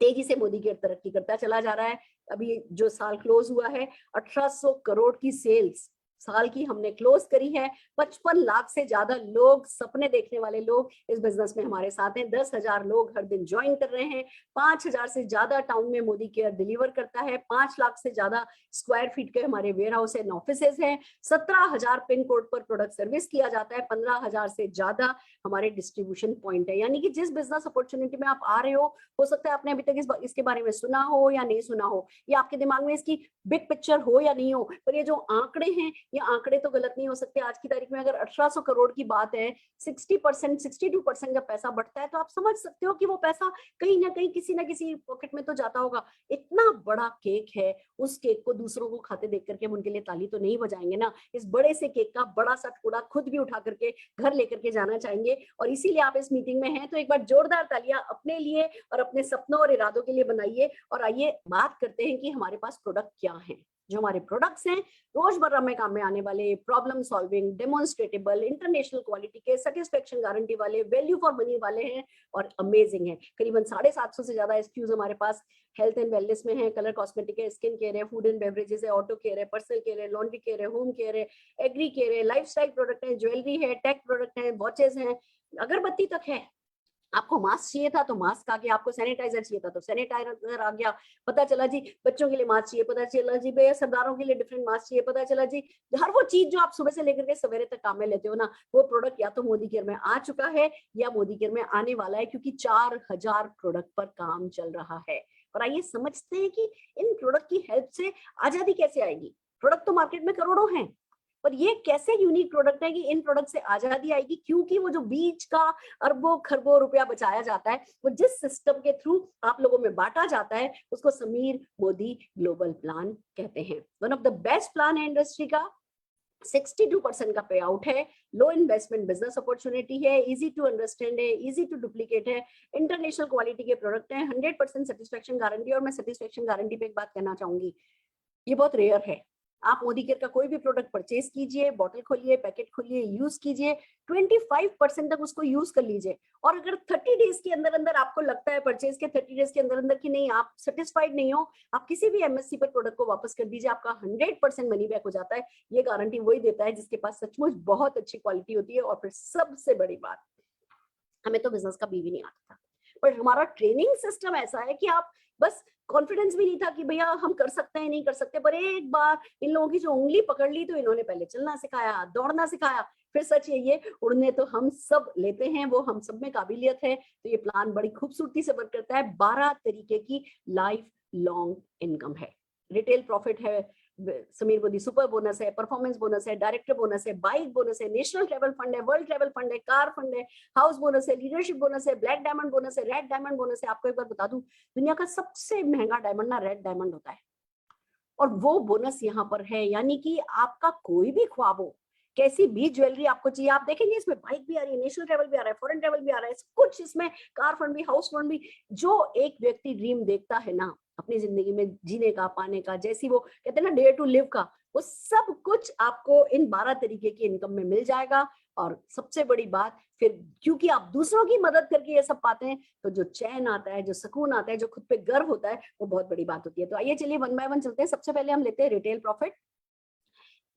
तेजी से मोदी केयर तरक्की करता चला जा रहा है। अभी जो साल क्लोज हुआ है, 1800 करोड़ की सेल्स साल की हमने क्लोज करी है। 55 लाख से ज्यादा लोग, सपने देखने वाले लोग इस बिजनेस में हमारे साथ हैं। 10,000 लोग हर दिन ज्वाइन कर रहे हैं। 5,000 से ज्यादा टाउन में मोदी केयर डिलीवर करता है। 5 लाख से ज्यादा स्क्वायर फीट के हमारे वेयर हाउस एंड ऑफिसेज हैं। 17,000 पिन कोड पर प्रोडक्ट सर्विस किया जाता है। 15,000 से ज्यादा हमारे डिस्ट्रीब्यूशन पॉइंट है। यानी कि जिस बिजनेस अपॉर्चुनिटी में आप आ रहे हो सकता है आपने अभी तक इसके बारे में सुना हो या नहीं सुना हो, या आपके दिमाग में इसकी बिग पिक्चर हो या नहीं हो, पर ये जो आंकड़े हैं, ये आंकड़े तो गलत नहीं हो सकते। आज की तारीख में अगर 1800 करोड़ की बात है, 60%, 62% जब पैसा बढ़ता है, तो आप समझ सकते हो कि वो पैसा कहीं ना कहीं किसी ना किसी पॉकेट में तो जाता होगा। इतना बड़ा केक है, उस केक को दूसरों को खाते देख करके हम उनके लिए ताली तो नहीं बजाएंगे ना। इस बड़े से केक का बड़ा सा टुकड़ा खुद भी उठा करके घर लेकर के जाना चाहेंगे, और इसीलिए आप इस मीटिंग में हैं। तो एक बार जोरदार तालियां अपने लिए और अपने सपनों और इरादों के लिए बनाइए। और आइए बात करते हैं कि हमारे पास प्रोडक्ट क्या है। जो हमारे प्रोडक्ट्स हैं, रोजमर्रा में काम में आने वाले, प्रॉब्लम सॉल्विंग, डेमोन्स्ट्रेटेबल, इंटरनेशनल क्वालिटी के, सेटिस्फेक्शन गारंटी वाले, वैल्यू फॉर मनी वाले हैं और अमेजिंग है। करीबन 750 से ज्यादा एसक्यूज हमारे पास हेल्थ एंड वेलनेस में है, कलर कॉस्मेटिक है, स्किन केयर है, फूड एंड बेवरेजेस है, ऑटो केयर है, पर्सनल केयर है, लॉन्ड्री केयर है, होम केयर है, एग्री केयर है, लाइफस्टाइल प्रोडक्ट है, ज्वेलरी है, टेक प्रोडक्ट है, वॉचेस हैं, अगरबत्ती तक है। आपको मास्क चाहिए था तो मास्क आ गया, आपको सैनिटाइजर चाहिए था तो सैनिटाइजर आ गया। पता चला जी बच्चों के लिए मास्क चाहिए, पता चला जी भैया सरदारों के लिए डिफरेंट मास्क चाहिए, पता चला जी हर वो चीज जो आप सुबह से लेकर के सवेरे तक काम में लेते हो ना, वो प्रोडक्ट या तो मोदी केयर में आ चुका है या मोदी केयर में आने वाला है, क्योंकि 4,000 प्रोडक्ट पर काम चल रहा है। और आइए समझते हैं कि इन प्रोडक्ट की हेल्प से आजादी कैसे आएगी। प्रोडक्ट तो मार्केट में करोड़ों हैं, पर ये कैसे यूनिक प्रोडक्ट है कि इन प्रोडक्ट से आजादी आएगी, क्योंकि वो जो बीच का अरबों खरबों रुपया बचाया जाता है, वो जिस सिस्टम के थ्रू आप लोगों में बांटा जाता है, उसको समीर मोदी ग्लोबल प्लान कहते हैं। One of the best plan है इंडस्ट्री का। 62% का पे आउट है, लो इन्वेस्टमेंट बिजनेस अपॉर्चुनिटी है, इजी टू अंडरस्टैंड है, इजी टू डुप्लीकेट है, इंटरनेशनल क्वालिटी के प्रोडक्ट है, 100% सेटिस्फेक्शन गारंटी। और मैं सेटिस्फेक्शन गारंटी पे एक बात कहना चाहूंगी, ये बहुत रेयर है। आप मोदी केयर का कोई भी प्रोडक्ट परचेज कीजिए, बॉटल खोलिए, पैकेट खोलिए, यूज कीजिए, 25% तक उसको यूज कर लीजिए। और अगर 30 डेज के अंदर अंदर आपको लगता है, परचेज के 30 डेज के अंदर अंदर कि नहीं आप सेटिस्फाइड नहीं हो, आप किसी भी एमएससी पर प्रोडक्ट को वापस कर दीजिए, आपका 100% मनी बैक हो जाता है। ये गारंटी वही देता है जिसके पास सचमुच बहुत अच्छी क्वालिटी होती है। और फिर सबसे बड़ी बात, हमें तो बिजनेस का भी नहीं आता था, पर हमारा ट्रेनिंग सिस्टम ऐसा है कि आप बस कॉन्फिडेंस भी नहीं था कि भैया हम कर सकते हैं नहीं कर सकते, पर एक बार इन लोगों की जो उंगली पकड़ ली तो इन्होंने पहले चलना सिखाया, दौड़ना सिखाया, फिर सच ये उड़ने तो हम सब लेते हैं, वो हम सब में काबिलियत है। तो ये प्लान बड़ी खूबसूरती से वर्क करता है। 12 तरीके की लाइफ लॉन्ग इनकम है, रिटेल प्रॉफिट है, समीर मोदी सुपर बोनस है, परफॉर्मेंस बोनस है, डायरेक्टर बोनस है, बाइक बोनस है, नेशनल ट्रैवल फंड है, वर्ल्ड ट्रैवल फंड है, कार फंड है, हाउस बोनस है, लीडरशिप बोनस है, ब्लैक डायमंड बोनस है, रेड डायमंड बोनस है। आपको एक बार बता दूं, दुनिया का सबसे महंगा डायमंड ना रेड डायमंड होता है, और वो बोनस यहाँ पर है। यानी कि आपका कोई भी ख्वाब हो, कैसी भी ज्वेलरी आपको चाहिए, आप देखेंगे इसमें बाइक भी आ रही है, नेशनल ट्रैवल भी आ रहा है, फॉरेन ट्रैवल भी आ रहा है, कुछ इसमें कार फंड भी, हाउस फंड भी। जो एक व्यक्ति ड्रीम देखता है ना अपनी जिंदगी में जीने का, पाने का, जैसी वो कहते हैं ना डेयर टू लिव का, वो सब कुछ आपको इन 12 तरीके की इनकम में मिल जाएगा। और सबसे बड़ी बात फिर, क्योंकि आप दूसरों की मदद करके ये सब पाते हैं, तो जो चैन आता है, जो सुकून आता है, जो खुद पे गर्व होता है, वो बहुत बड़ी बात होती है। तो आइए चलिए वन बाय वन चलते हैं। सबसे पहले हम लेते हैं retail profit,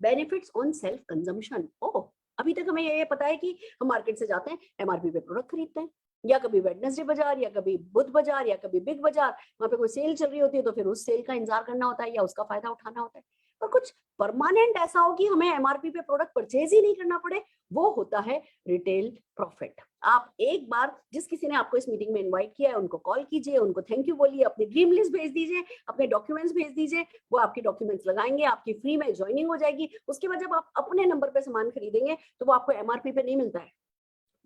benefits on self consumption. Oh, अभी तक हमें ये पता है कि हम मार्केट से जाते हैं, एमआरपी पे प्रोडक्ट खरीदते हैं, या कभी वेडनेसडे बाजार, या कभी बुध बाजार, या कभी बिग बाजार, वहां पे कोई सेल चल रही होती है तो फिर उस सेल का इंतजार करना होता है या उसका फायदा उठाना होता है। और कुछ परमानेंट ऐसा हो कि हमें एमआरपी पे प्रोडक्ट परचेज ही नहीं करना पड़े, वो होता है रिटेल प्रॉफिट। आप एक बार जिस किसी ने आपको इस मीटिंग में इनवाइट किया है उनको कॉल कीजिए, उनको थैंक यू बोलिए, अपनी ड्रीम लिस्ट भेज दीजिए, अपने डॉक्यूमेंट्स भेज दीजिए, वो आपके डॉक्यूमेंट्स लगाएंगे, आपकी फ्री में ज्वाइनिंग हो जाएगी। उसके बाद जब आप अपने नंबर पे सामान खरीदेंगे तो वो आपको एमआरपी पे नहीं मिलता है,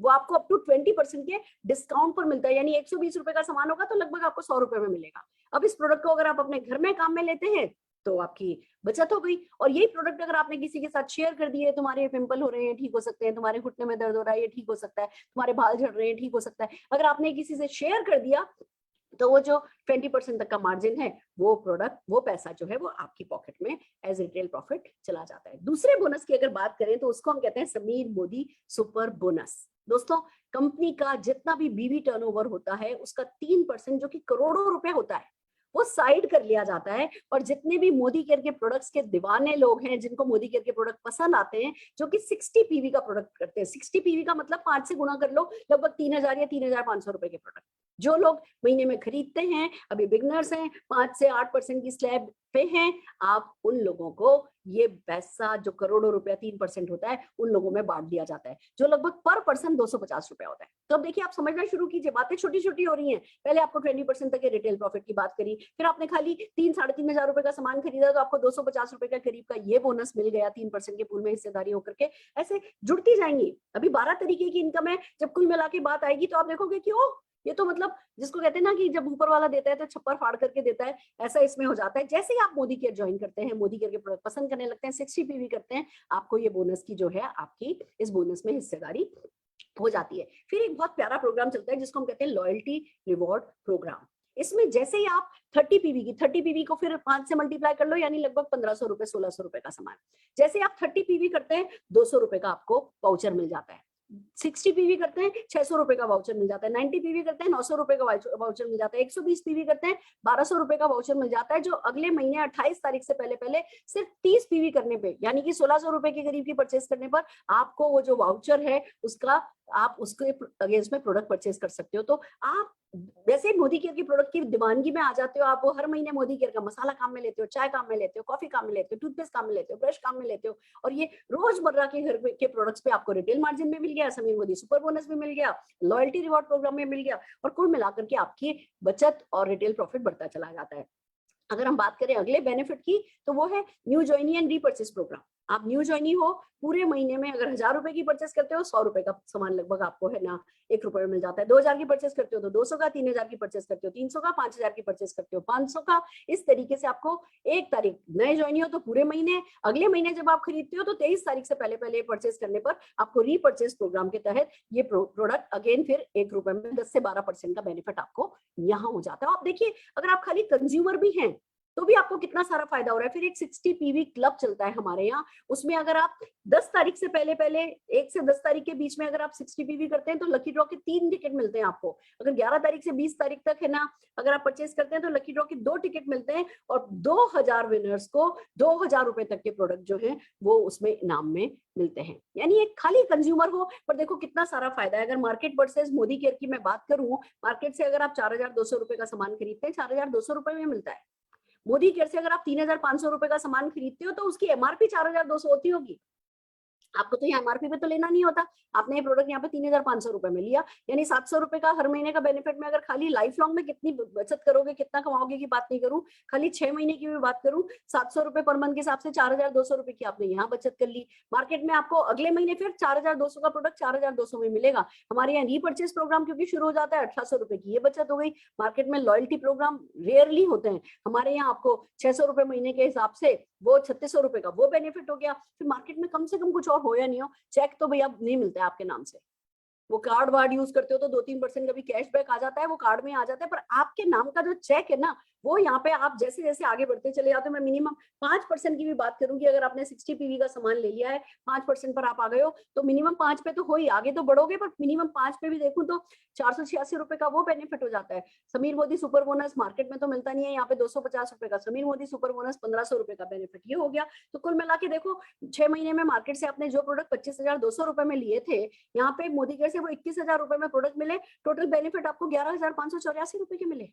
वो आपको अप टू 20% के डिस्काउंट पर मिलता है, यानी 120 रुपए का सामान होगा तो लगभग आपको 100 रुपए में मिलेगा। अब इस प्रोडक्ट को अगर आप अपने घर में काम में लेते हैं तो आपकी बचत हो गई। और यही प्रोडक्ट अगर आपने किसी के साथ शेयर कर दिए, तुम्हारे पिंपल हो रहे हैं ठीक हो सकते हैं, तुम्हारे घुटने में दर्द हो रहा है ये ठीक हो सकता है, तुम्हारे बाल झड़ रहे हैं ठीक हो सकता है, अगर आपने किसी से शेयर कर दिया तो वो जो 20% तक का मार्जिन है, वो प्रोडक्ट, वो पैसा जो है वो आपकी पॉकेट में एज रिटेल प्रॉफिट चला जाता है। दूसरे बोनस की अगर बात करें तो उसको हम कहते हैं समीर मोदी सुपर बोनस। दोस्तों, कंपनी का जितना भी बीवी टर्नओवर होता है उसका 3% जो कि करोड़ों रुपए होता है वो साइड कर लिया जाता है, और जितने भी मोदी केयर के प्रोडक्ट्स के दीवाने लोग हैं, जिनको मोदी केयर के प्रोडक्ट पसंद आते हैं, जो कि 60 पीवी का प्रोडक्ट करते हैं, 60 पीवी का मतलब 5 से गुणा कर लो, लगभग 3000 या 3500 रुपए के प्रोडक्ट जो लोग महीने में खरीदते हैं, अभी बिगनर्स हैं, 5 से 8% की स्लैब पे हैं, आप उन लोगों को ये पैसा जो करोड़ों रुपया 3% होता है उन लोगों में बांट दिया जाता है, जो लगभग पर पर्सन 250 रुपया होता है। तो अब देखिए, आप समझना शुरू कीजिए, बातें छोटी छोटी हो रही हैं। पहले आपको 20% तक के रिटेल प्रॉफिट की बात करी, फिर आपने खाली 3-3,500 रुपए का सामान खरीदा तो आपको 250 रुपए का करीब का ये बोनस मिल गया 3% के पूल में हिस्सेदारी होकर के। ऐसे जुड़ती जाएंगी। अभी 12 तरीके की इनकम है, जब कुल मिला के बात आएगी तो आप देखोगे कि ओ, ये तो मतलब जिसको कहते हैं ना कि जब ऊपर वाला देता है तो छप्पर फाड़ करके देता है, ऐसा इसमें हो जाता है। जैसे ही आप मोदी केयर ज्वाइन करते हैं, मोदी केयर के प्रोडक्ट पसंद करने लगते हैं, 60 पीवी करते हैं, आपको ये बोनस की जो है आपकी इस बोनस में हिस्सेदारी हो जाती है। फिर एक बहुत प्यारा प्रोग्राम चलता है जिसको हम कहते हैं लॉयल्टी रिवॉर्ड प्रोग्राम। इसमें जैसे ही आप 30 पीवी को फिर 5 से मल्टीप्लाई कर लो, यानी लगभग 1500 रुपए 1600 रुपए का सामान। जैसे आप 30 पीवी करते हैं 200 रुपए का आपको वाउचर मिल जाता है, 60 पीवी करते हैं 600 रुपए का वाउचर मिल जाता है, 90 पीवी करते हैं 900 रुपए का वाउचर मिल जाता है, 120 पीवी करते हैं 1200 रुपए का वाउचर मिल जाता है, जो अगले महीने 28 तारीख से पहले पहले सिर्फ 30 पीवी करने पे, यानी कि 1600 रुपए के करीब की परचेस करने पर आपको वो जो वाउचर है उसका, आप उसके अगेंस्ट में प्रोडक्ट परचेस कर सकते हो। तो आप वैसे मोदी केयर की प्रोडक्ट की दीवानगी में आ जाते हो, आप वो हर महीने मोदी केयर का मसाला काम में लेते हो, चाय काम में लेते हो, कॉफी काम में लेते हो, टूथपेस्ट काम में लेते हो, ब्रश काम में लेते हो, और ये रोजमर्रा के घर के प्रोडक्ट्स पे आपको रिटेल मार्जिन में मिल गया, समीर मोदी सुपर बोनस भी मिल गया, लॉयल्टी रिवॉर्ड प्रोग्राम में मिल गया, और कुल मिलाकर के आपकी बचत और रिटेल प्रॉफिट बढ़ता चला जाता है। अगर हम बात करें अगले बेनिफिट की तो वो है new joinee and repurchase programme. आप न्यू ज्वाइनी हो, पूरे महीने में अगर 1000 रुपए की परचेस करते हो 100 रुपए का सामान लगभग आपको है ना 1 रुपए में मिल जाता है। 2000 की परचेस करते हो तो 200 का, 3000 की परचेस करते हो 300 का, 5000 की परचेस करते हो 500 का। इस तरीके से आपको 1 तारीख नए ज्वाइनी हो तो पूरे महीने, अगले महीने जब आप खरीदते हो तो 23 तारीख से पहले पहले परचेस करने पर आपको रीपर्चेस प्रोग्राम के तहत ये प्रोडक्ट अगेन फिर 1 रुपए में 10 से 12% का बेनिफिट आपको यहाँ हो जाता है। आप देखिए, अगर आप खाली कंज्यूमर भी हैं तो भी आपको कितना सारा फायदा हो रहा है। फिर एक 60 पीवी क्लब चलता है हमारे यहाँ, उसमें अगर आप 10 तारीख से पहले पहले 1 से 10 तारीख के बीच में अगर आप 60 पीवी करते हैं तो लकी ड्रॉ के 3 टिकट मिलते हैं आपको। अगर 11 तारीख से 20 तारीख तक है ना, अगर आप परचेस करते हैं तो लकी ड्रॉ के 2 टिकट मिलते हैं, और 2000 विनर्स को 2000 रुपए तक के प्रोडक्ट जो है वो उसमें इनाम में मिलते हैं। यानी एक खाली कंज्यूमर हो पर देखो कितना सारा फायदा है। अगर मार्केट वर्सेस मोदी केयर की मैं बात करूं, मार्केट से अगर आप 4200 रुपए का सामान खरीदते हैं 4200 रुपए में मिलता है। मोदी केयर से अगर आप 3500 रुपए का सामान खरीदते हो तो उसकी एमआरपी 4200 होती होगी। आपको तो यहाँ एमआरपी पे तो लेना नहीं होता, आपने ये प्रोडक्ट यहाँ पे 3500 रुपए में लिया, यानी 700 रुपए का हर महीने का बेनिफिट में अगर खाली लाइफ लॉन्ग में कितनी बचत करोगे, कितना कमाओगे की बात नहीं करूं, खाली 6 महीने की भी बात करूं, 700 रुपए पर मंथ के हिसाब से 4200 रुपए की आपने यहाँ बचत कर ली। मार्केट में आपको अगले महीने फिर 4200 का प्रोडक्ट 4200 में मिलेगा। हमारे यहाँ रीपर्चेस प्रोग्राम क्योंकि शुरू हो जाता है 1800 रुपए की ये बचत हो गई। मार्केट में लॉयल्टी प्रोग्राम रेयरली होते हैं, हमारे यहाँ आपको 600 रुपए महीने के हिसाब से वो 3600 रुपए का वो बेनिफिट हो गया। फिर मार्केट में कम से कम कुछ और हो या नहीं हो, चेक तो भैया नहीं मिलता है आपके नाम से। वो कार्ड वार्ड यूज करते हो तो 2-3% कभी कैशबैक आ जाता है, वो कार्ड में आ जाता है, पर आपके नाम का जो चेक है ना वो यहाँ पे आप जैसे जैसे आगे बढ़ते चले जाते हो। मैं मिनिमम 5% की भी बात करूंगी, अगर आपने 60 पीवी का सामान ले लिया है 5% पर आप आ गए हो तो मिनिमम 5 पे तो हो ही, आगे तो बढ़ोगे पर मिनिमम 5 पे भी देखूं तो 486 रुपए का वो बेनिफिट हो जाता है। Sameer Modi super bonus market में तो मिलता नहीं है, यहाँ पे 250 रुपए का समीर मोदी सुपर बोनस 1500 रुपए का बेनिफिट ये हो गया। तो कुल मिला के देखो 6 महीने में मार्केट से आपने जो प्रोडक्ट 25,200 रुपए में लिए थे, यहाँ पे मोदी केयर से वो 21,000 रुपए में प्रोडक्ट मिले, टोटल बेनिफिट आपको 11,584 रुपए के मिले।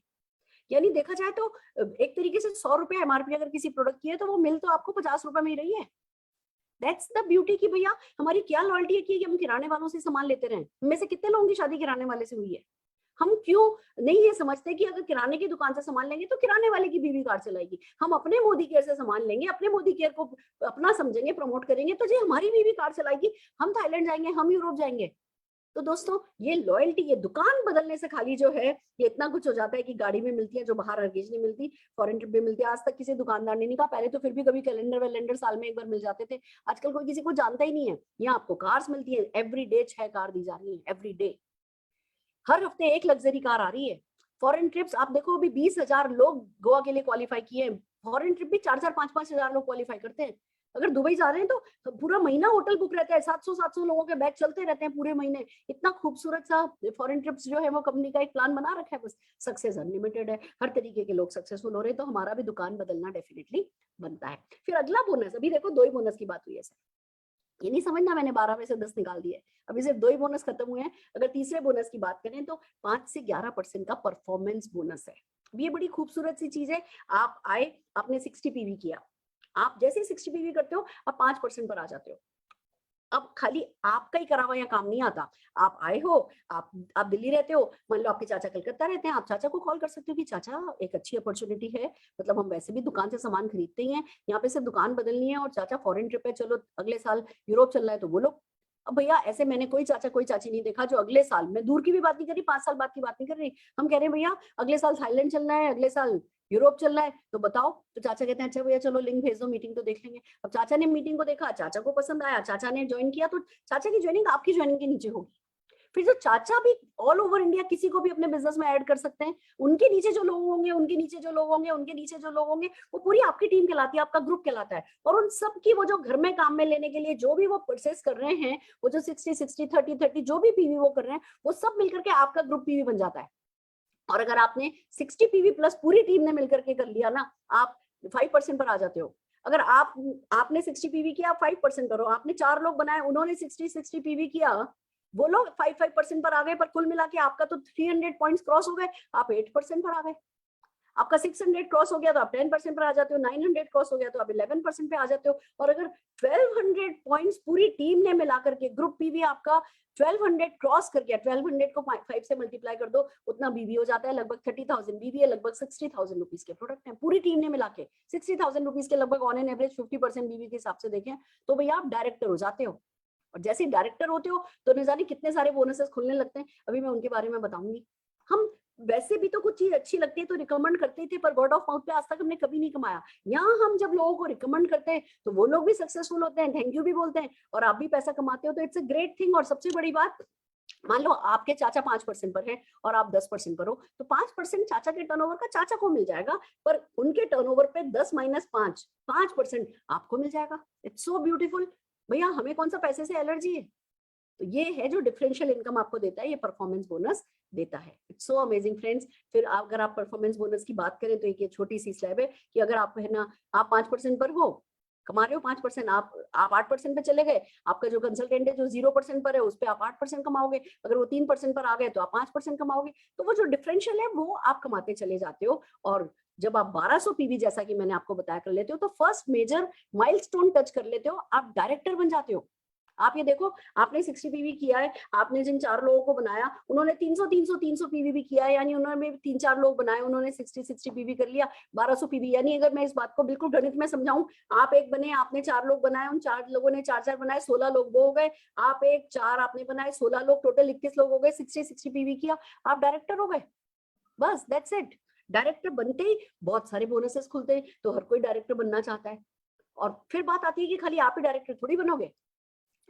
यानी देखा जाए तो एक तरीके से 100 रुपए एमआरपी अगर किसी प्रोडक्ट की है तो वो मिल तो आपको 50 रुपए में ही रही है। दैट्स द ब्यूटी की भैया हमारी क्या लॉयल्टी है कि हम किराने वालों से सामान लेते रहे। में से कितने लोगों की शादी किराने वाले से हुई है? हम क्यों नहीं ये समझते कि अगर किराने की दुकान से सामान लेंगे तो किराने वाले की बीवी कार चलाएगी, हम अपने मोदी केयर से सामान लेंगे, अपने मोदी केयर को अपना समझेंगे, प्रमोट करेंगे तो जी हमारी बीवी कार चलाएगी। हम थाईलैंड जाएंगे, हम यूरोप जाएंगे, तो दोस्तों ये लॉयल्टी, ये दुकान बदलने से खाली जो है ये इतना कुछ हो जाता है कि गाड़ी में मिलती है जो बाहर हरगिज नहीं मिलती, फॉरेन ट्रिप में मिलती है। आज तक किसी दुकानदार ने नहीं कहा, पहले तो फिर भी कभी कैलेंडर वैलेंडर साल में एक बार मिल जाते थे, आजकल कोई किसी को जानता ही नहीं है। यहाँ आपको कार्स मिलती है, एवरी डे 6 कार दी जा रही है, एवरी डे, हर हफ्ते एक लग्जरी कार आ रही है। फॉरेन ट्रिप्स आप देखो, अभी 20,000 लोग गोवा के लिए क्वालिफाई किए हैं, फॉरेन ट्रिप भी 4-4 5-5 हजार लोग क्वालिफाई करते हैं। अगर दुबई जा रहे हैं तो पूरा महीना होटल बुक रहता है, 700 लोगों के बैच चलते रहते हैं पूरे महीने। इतना खूबसूरत सा फॉरेन ट्रिप्स जो है वो कंपनी का एक प्लान बना रखा है, बस सक्सेस अनलिमिटेड है, हर तरीके के लोग सक्सेसफुल हो रहे हैं। तो हमारा भी दुकान बदलना डेफिनेटली बनता है। फिर अगला बोनस, अभी देखो 2 ही बोनस की बात हुई है सर, ये नहीं समझना मैंने 12 में से 10 निकाल दिए, अभी सिर्फ 2 ही बोनस खत्म हुए हैं। अगर तीसरे बोनस की बात करें तो 5 से 11% का परफॉर्मेंस बोनस है। ये बड़ी खूबसूरत सी चीज है। आप आए, आपने 60 पीवी किया, आप जैसे ही 60 पीवी करते हो आप 5% पर आ जाते हो। अब खाली आपका ही करा हुआ यहाँ काम नहीं आता, आप आए हो, आप दिल्ली रहते हो, मान लो आपके चाचा कलकत्ता रहते हैं, आप चाचा को कॉल कर सकते हो कि चाचा एक अच्छी अपॉर्चुनिटी है, मतलब हम वैसे भी दुकान से सामान खरीदते ही हैं, यहाँ पे सिर्फ दुकान बदलनी है, और चाचा फॉरेन ट्रिप है, चलो अगले साल यूरोप चल रहा है तो बोलो। अब भैया ऐसे मैंने कोई चाचा कोई चाची नहीं देखा जो अगले साल, मैं दूर की भी बात नहीं कर रही, 5 साल बाद की बात नहीं कर रही, हम कह रहे हैं भैया अगले साल थाईलैंड चलना है, अगले साल यूरोप चल रहा है, तो बताओ। तो चाचा कहते हैं अच्छा भैया चलो लिंक भेज दो, मीटिंग तो देख लेंगे। अब चाचा ने मीटिंग को देखा, चाचा को पसंद आया, चाचा ने ज्वाइन किया, तो चाचा की ज्वाइनिंग आपकी ज्वाइनिंग के नीचे होगी। फिर जो चाचा भी ऑल ओवर इंडिया किसी को भी अपने बिजनेस में ऐड कर सकते हैं, उनके नीचे जो लोग होंगे, उनके नीचे जो लोग होंगे, उनके नीचे जो लोग होंगे, वो पूरी आपकी टीम कहलाती है, आपका ग्रुप कहलाता है। और उन सब की वो जो घर में काम में लेने के लिए जो भी वो प्रोसेस कर रहे हैं, वो जो 60-60 30-30 जो भी पीवी वो कर रहे हैं, वो सब मिलकर के आपका ग्रुप पीवी बन जाता है। और अगर आपने 60 पीवी प्लस पूरी टीम ने मिलकर के कर लिया ना, आप 5% पर आ जाते हो। अगर आपने 60 पीवी किया, आप 5% करो, आपने 4 लोग बनाए, उन्होंने 60 पीवी किया, वो लोग 5% पर आ गए, पर कुल मिला के आपका तो 300 पॉइंट्स क्रॉस हो गए, आप 8% पर आ गए। आपका 600 क्रॉस हो गया तो आप 10% पर आ जाते हो, 900 क्रॉस हो गया तो आप 11% पे आ जाते हो। और अगर 1200 पॉइंट्स पूरी टीम ने मिलाकर के, ग्रुप पीवी आपका 1200 क्रॉस कर गया, 1200 को 5 से मल्टीप्लाई कर दो, उतना बीवी हो जाता है, लगभग 30,000 बीवी है, लगभग 60,000 रुपीज के प्रोडक्ट है पूरी टीम ने मिला के, 60,000 रुपीज के लगभग ऑन एन एवरेज 50% बीवी के हिसाब से देखें तो भैया आप डायरेक्टर हो जाते हो। और जैसे ही डायरेक्टर होते हो तो न जाने कितने सारे बोनसेस खुलने लगते हैं, अभी मैं उनके बारे में बताऊंगी। हम वैसे भी तो कुछ चीज अच्छी लगती है तो रिकमेंड करते थे, पर वर्ड ऑफ माउथ पे आज तक हमने कभी नहीं कमाया। यहाँ हम जब लोगों को रिकमेंड करते हैं तो वो लोग भी सक्सेसफुल होते हैं, थैंक यू भी बोलते हैं, और आप भी पैसा कमाते हो, तो इट्स अ ग्रेट थिंग। और सबसे बड़ी बात, मान लो आपके चाचा 5% पर है और आप 10% पर हो, तो 5% चाचा के टर्नओवर का चाचा को मिल जाएगा, पर उनके टर्नओवर पे 10 माइनस 5% आपको मिल जाएगा। It's so beautiful. भैया हमें कौन सा पैसे से एलर्जी है? तो ये है जो डिफरेंशियल इनकम आपको देता है, ये परफॉर्मेंस बोनस देता है। It's so amazing friends. फिर अगर आप परफॉर्मेंस बोनस की बात करें तो एक ये छोटी सी स्लैब है कि अगर आप है ना, आप 5% पर हो, कमा रहे हो 5%, आप 8% पे चले गए, आपका जो कंसल्टेंट है जो 0% पर है उस पर आप 8% कमाओगे, अगर वो 3% पर आ गए तो आप 5% कमाओगे। तो वो जो डिफरेंशियल है वो आप कमाते चले जाते हो। और जब आप 1200 पीवी जैसा कि मैंने आपको बताया कर लेते हो, तो फर्स्ट मेजर माइलस्टोन टच कर लेते हो, आप डायरेक्टर बन जाते हो। आप ये देखो, आपने 60 पीवी किया है, आपने जिन 4 लोगों को बनाया उन्होंने 300 पीवी भी किया है, यानी उन्होंने 3-4 लोग बनाए, उन्होंने 60 पीवी कर लिया, 1200 पीवी। यानी अगर मैं इस बात को बिल्कुल गणित में समझाऊं, आप एक बने, आपने 4 लोग बनाए, उन 4 लोगों ने 4-4 बनाए, 16 लोग वो हो गए, आप एक 4 आपने बनाए, 16 लोग, टोटल 21 लोग हो गए, 60 पीवी किया, आप डायरेक्टर हो गए। बस दैट्स इट। डायरेक्टर बनते ही बहुत सारे बोनसेस खुलते हैं, तो हर कोई डायरेक्टर बनना चाहता है। और फिर बात आती है कि खाली आप ही डायरेक्टर थोड़ी बनोगे,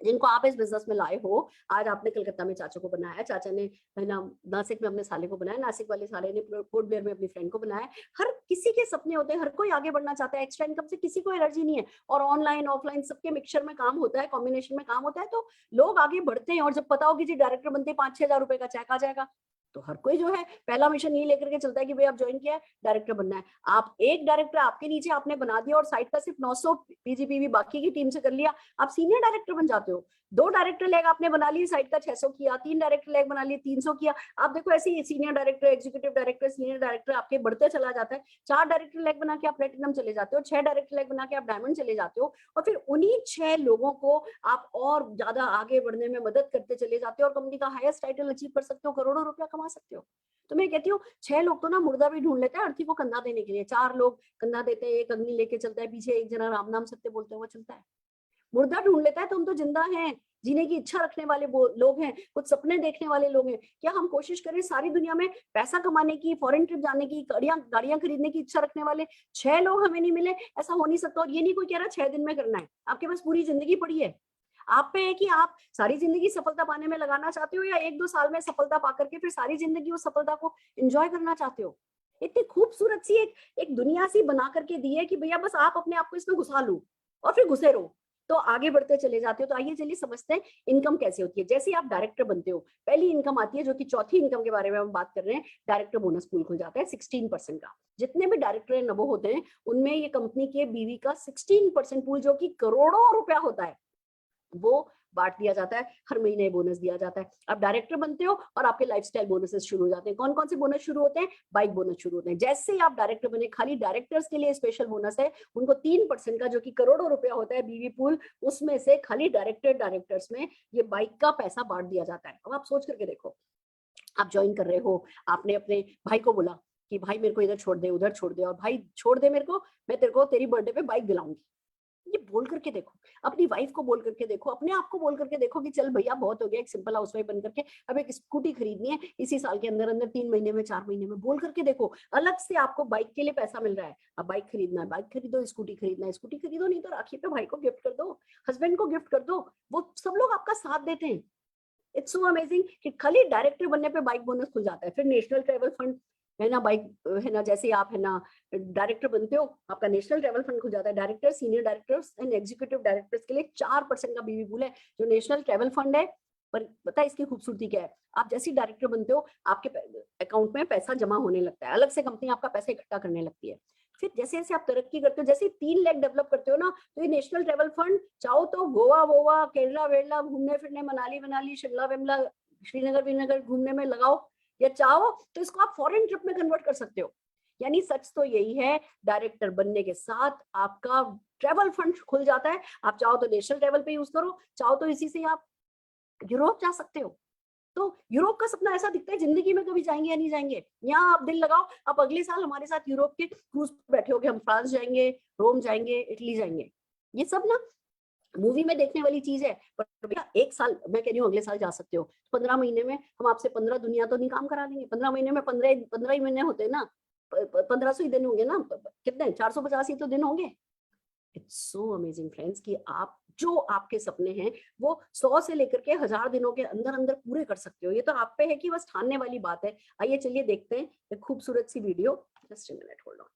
जिनको आप इस बिजनेस में लाए हो। आज आपने कलकत्ता में चाचा को बनाया, चाचा ने है ना नासिक में अपने साले को बनाया, नासिक वाले साले ने पोर्ट ब्लेयर में अपनी फ्रेंड को बनाया। हर किसी के सपने होते हैं, हर कोई आगे बढ़ना चाहता है, एक्स्ट्रा इनकम से किसी को एलर्जी नहीं है, और ऑनलाइन ऑफलाइन सबके मिक्सचर में काम होता है, कॉम्बिनेशन में काम होता है, तो लोग आगे बढ़ते हैं। और जब पता होगी जी डायरेक्टर बनते 5-6 हजार रुपए का चेक आ जाएगा, तो हर कोई जो है पहला मिशन ये लेकर के चलता है कि भाई आप ज्वाइन किया है, डायरेक्टर बनना है। आप एक डायरेक्टर आपके नीचे आपने बना दिया और साइड का सिर्फ 900 पीजीपीवी बाकी की टीम से कर लिया, आप सीनियर डायरेक्टर बन जाते हो। 2 डायरेक्टर लेग आपने बना ली, साइड का 600 किया, 3 डायरेक्टर लेग बना लिए, 300 किया। आप देखो ऐसे ही senior director, executive director, senior director आपके बढ़ते चला जाता है। 4 डायरेक्टर लेग बना के आप प्लेटिनम चले जाते हो, 6 डायरेक्टर लेग बना के आप डायमंड चले जाते हो, और फिर उन्हीं 6 लोगों को आप और ज्यादा आगे बढ़ने में मदद करते चले जाते हो, और कंपनी का हाईएस्ट टाइटल अचीव कर सकते हो, करोड़ों रुपया कमा सकते हो। तो मैं कहती हूँ 6 लोग तो ना मुर्दा भी ढूंढ लेते हैं अर्थी को कंधा देने के लिए, 4 लोग कंधा देते हैं, एक अग्नि लेके चलता है पीछे, एक जना राम नाम सत्य बोलते हुए चलता है। मुर्दा ढूंढ लेता है तो हम तो जिंदा हैं, जीने की इच्छा रखने वाले लोग हैं, कुछ सपने देखने वाले लोग हैं। क्या हम कोशिश करें सारी दुनिया में पैसा कमाने की, फॉरेन ट्रिप जाने की, गाड़ियां खरीदने की इच्छा रखने वाले 6 लोग हमें नहीं मिले? ऐसा हो नहीं सकता। और ये नहीं कोई कह रहा 6 दिन में करना है, आपके पास पूरी जिंदगी पड़ी है। आप पे है कि आप सारी जिंदगी सफलता पाने में लगाना चाहते हो, या 1-2 साल में सफलता पा करके फिर सारी जिंदगी उस सफलता को एंजॉय करना चाहते हो। इतनी खूबसूरत सी एक दुनिया सी बना करके दी है कि भैया बस आप अपने आप को इसमें घुसा लो और फिर घुसे रहो, तो आगे बढ़ते चले जाते हो। तो आइए चलिए समझते हैं इनकम कैसे होती है। जैसे ही आप डायरेक्टर बनते हो, पहली इनकम आती है, जो कि चौथी इनकम के बारे में हम बात कर रहे हैं। डायरेक्टर बोनस पूल खुल जाता है 16% का। जितने भी डायरेक्टर नबो होते हैं उनमें ये कंपनी के बीवी का 16% पूल, जो कि करोड़ों रुपया होता है, वो बांट दिया जाता है। हर महीने बोनस दिया जाता है। आप डायरेक्टर बनते हो और आपके लाइफस्टाइल बोनसेस शुरू हो जाते हैं। कौन कौन से बोनस शुरू होते हैं? बाइक बोनस शुरू होते हैं। जैसे ही आप डायरेक्टर बने, खाली डायरेक्टर्स के लिए स्पेशल बोनस है, उनको 3% का, जो कि करोड़ों रुपया होता है बीवी पूल, उसमें से खाली डायरेक्टर्स में ये बाइक का पैसा बांट दिया जाता है। अब आप सोच करके देखो, आप ज्वाइन कर रहे हो, आपने अपने भाई को बोला कि भाई मेरे को इधर छोड़ दे, उधर छोड़ दे, और भाई छोड़ दे मेरे को, मैं तेरे को तेरी बर्थडे पे बाइक दिलाऊंगी। ये बोल करके देखो, अपनी वाइफ को बोल करके देखो, अपने आप को बोल करके देखो कि चल भैया बहुत हो गया एक सिंपल हाउसवाइफ बन करके, अब एक स्कूटी खरीदनी है इसी साल के अंदर अंदर, 3 महीने में, 4 महीने में। बोल करके देखो, अलग से आपको बाइक के लिए पैसा मिल रहा है। अब बाइक खरीदना है, बाइक खरीदो, स्कूटी खरीदना है, स्कूटी खरीदो, नहीं तो राखी पे भाई को गिफ्ट कर दो, हस्बैंड को गिफ्ट कर दो, वो सब लोग आपका साथ देते हैं। इट्स सो अमेजिंग कि खाली डायरेक्टर बनने पे बाइक बोनस खुल जाता है। फिर नेशनल ट्रैवल फंड है ना, बाइक है ना, जैसे आप है ना डायरेक्टर बनते हो, आपका नेशनल ट्रैवल फंड खुल जाता है। Director, senior directors and executive directors के लिए 4% का बीवी पूल है, जो नेशनल ट्रैवल फंड है। पर पता है इसकी खूबसूरती क्या है? आप जैसे ही डायरेक्टर बनते हो, आपके अकाउंट में पैसा जमा होने लगता है, अलग से कंपनी आपका पैसा इकट्ठा करने लगती है। फिर जैसे जैसे आप तरक्की करते हो, जैसे 3 लाख डेवलप करते हो ना, तो ये नेशनल ट्रैवल फंड चाहो तो गोवा वोवा, केरला वेरला घूमने फिरने, मनाली वनाली, शिमला विमला, श्रीनगर विनगर घूमने में लगाओ, या चाहो तो इसको आप फॉरेन ट्रिप में कन्वर्ट कर सकते हो। यानी सच तो यही है, डायरेक्टर बनने के साथ आपका ट्रैवल फंड खुल जाता है। आप चाहो तो नेशनल ट्रैवल पे यूज करो, चाहो तो इसी से आप यूरोप जा सकते हो। तो यूरोप का सपना ऐसा दिखता है, जिंदगी में कभी जाएंगे या नहीं जाएंगे। यहाँ आप दिल लगाओ, आप अगले साल हमारे साथ यूरोप के क्रूज पर बैठे होगे, हम फ्रांस जाएंगे, रोम जाएंगे, इटली जाएंगे। ये सब ना मूवी में देखने वाली चीज है, पर भैया 1 साल, मैं कह रही हूँ अगले साल जा सकते हो। 15 महीने में हम आपसे 15 दुनिया तो नहीं काम करा लेंगे। 15 महीने में 15 ही महीने होते हैं ना, 1500 ही दिन होंगे ना, कितने 450 ही तो दिन होंगे। इट्स सो अमेजिंग फ्रेंड्स कि आप जो आपके सपने हैं वो 100 से लेकर के 1000 दिनों के अंदर अंदर पूरे कर सकते हो। ये तो आप पे है कि बस ठानने वाली बात है। आइए चलिए देखते हैं एक खूबसूरत सी video. Just a minute, hold on.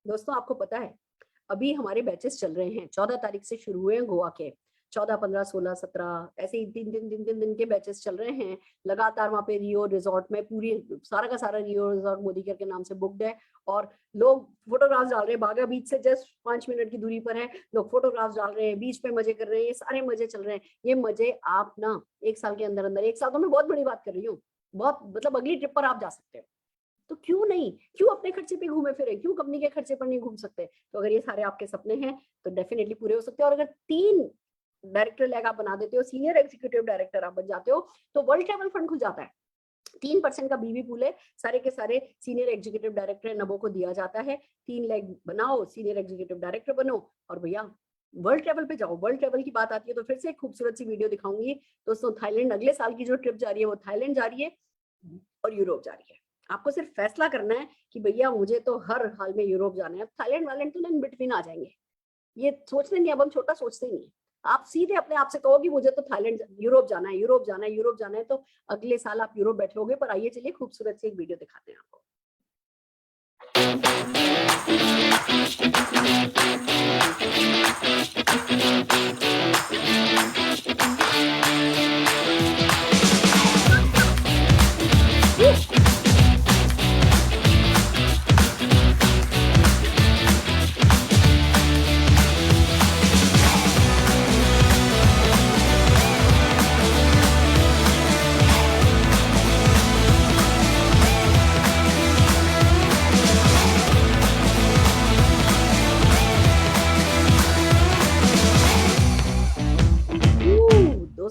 दोस्तों आपको पता है अभी हमारे बैचेस चल रहे हैं, 14 तारीख से शुरू हुए हैं गोवा के। 14, 15, 16, 17 ऐसे ही 3 दिन के बैचेस चल रहे हैं लगातार। वहाँ पे रियो रिजॉर्ट में पूरी सारा का सारा रियो रिजॉर्ट मोदी केयर के नाम से बुक्ड है, और लोग फोटोग्राफ्स डाल रहे हैं। बागा बीच से जस्ट 5 मिनट की दूरी पर है, लोग फोटोग्राफ्स डाल रहे हैं, बीच पे मजे कर रहे हैं। ये सारे मजे चल रहे हैं। ये मजे आप ना 1 साल के अंदर अंदर, 1 साल तो मैं बहुत बड़ी बात कर रही हूँ, बहुत मतलब अगली ट्रिप पर आप जा सकते हो। तो क्यों नहीं, क्यों अपने खर्चे पे घूमे फिरे, क्यों कंपनी के खर्चे पर नहीं घूम सकते? तो अगर ये सारे आपके सपने हैं तो डेफिनेटली पूरे हो सकते हैं। और अगर 3 डायरेक्टर लैग आप बना देते हो, सीनियर एग्जीक्यूटिव डायरेक्टर आप बन जाते हो, तो वर्ल्ड ट्रैवल फंड खुल जाता है। 3% का बीवी पूल है, सारे के सारे सीनियर एग्जीक्यूटिव डायरेक्टर नबो को दिया जाता है। 3 लाख बनाओ, सीनियर एग्जीक्यूटिव डायरेक्टर बनो, और भैया वर्ल्ड ट्रैवल पे जाओ। वर्ल्ड ट्रैवल की बात आती है तो फिर से एक खूबसूरत सी वीडियो दिखाऊंगी दोस्तों। थाईलैंड अगले साल की जो ट्रिप जा रही है वो थाईलैंड जा रही है और यूरोप जा रही है। आपको सिर्फ फैसला करना है कि भैया मुझे तो हर हाल में यूरोप जाना है। थाईलैंड वालैंड तो इन बिटवीन आ जाएंगे, ये सोचते नहीं, अब हम छोटा सोचते ही नहीं। आप सीधे अपने आप से कहो कि मुझे तो थाईलैंड, यूरोप जाना है, यूरोप जाना है, यूरोप जाना है, तो अगले साल आप यूरोप बैठे होगे। पर आइए चलिए खूबसूरत सी एक वीडियो दिखाते हैं आपको।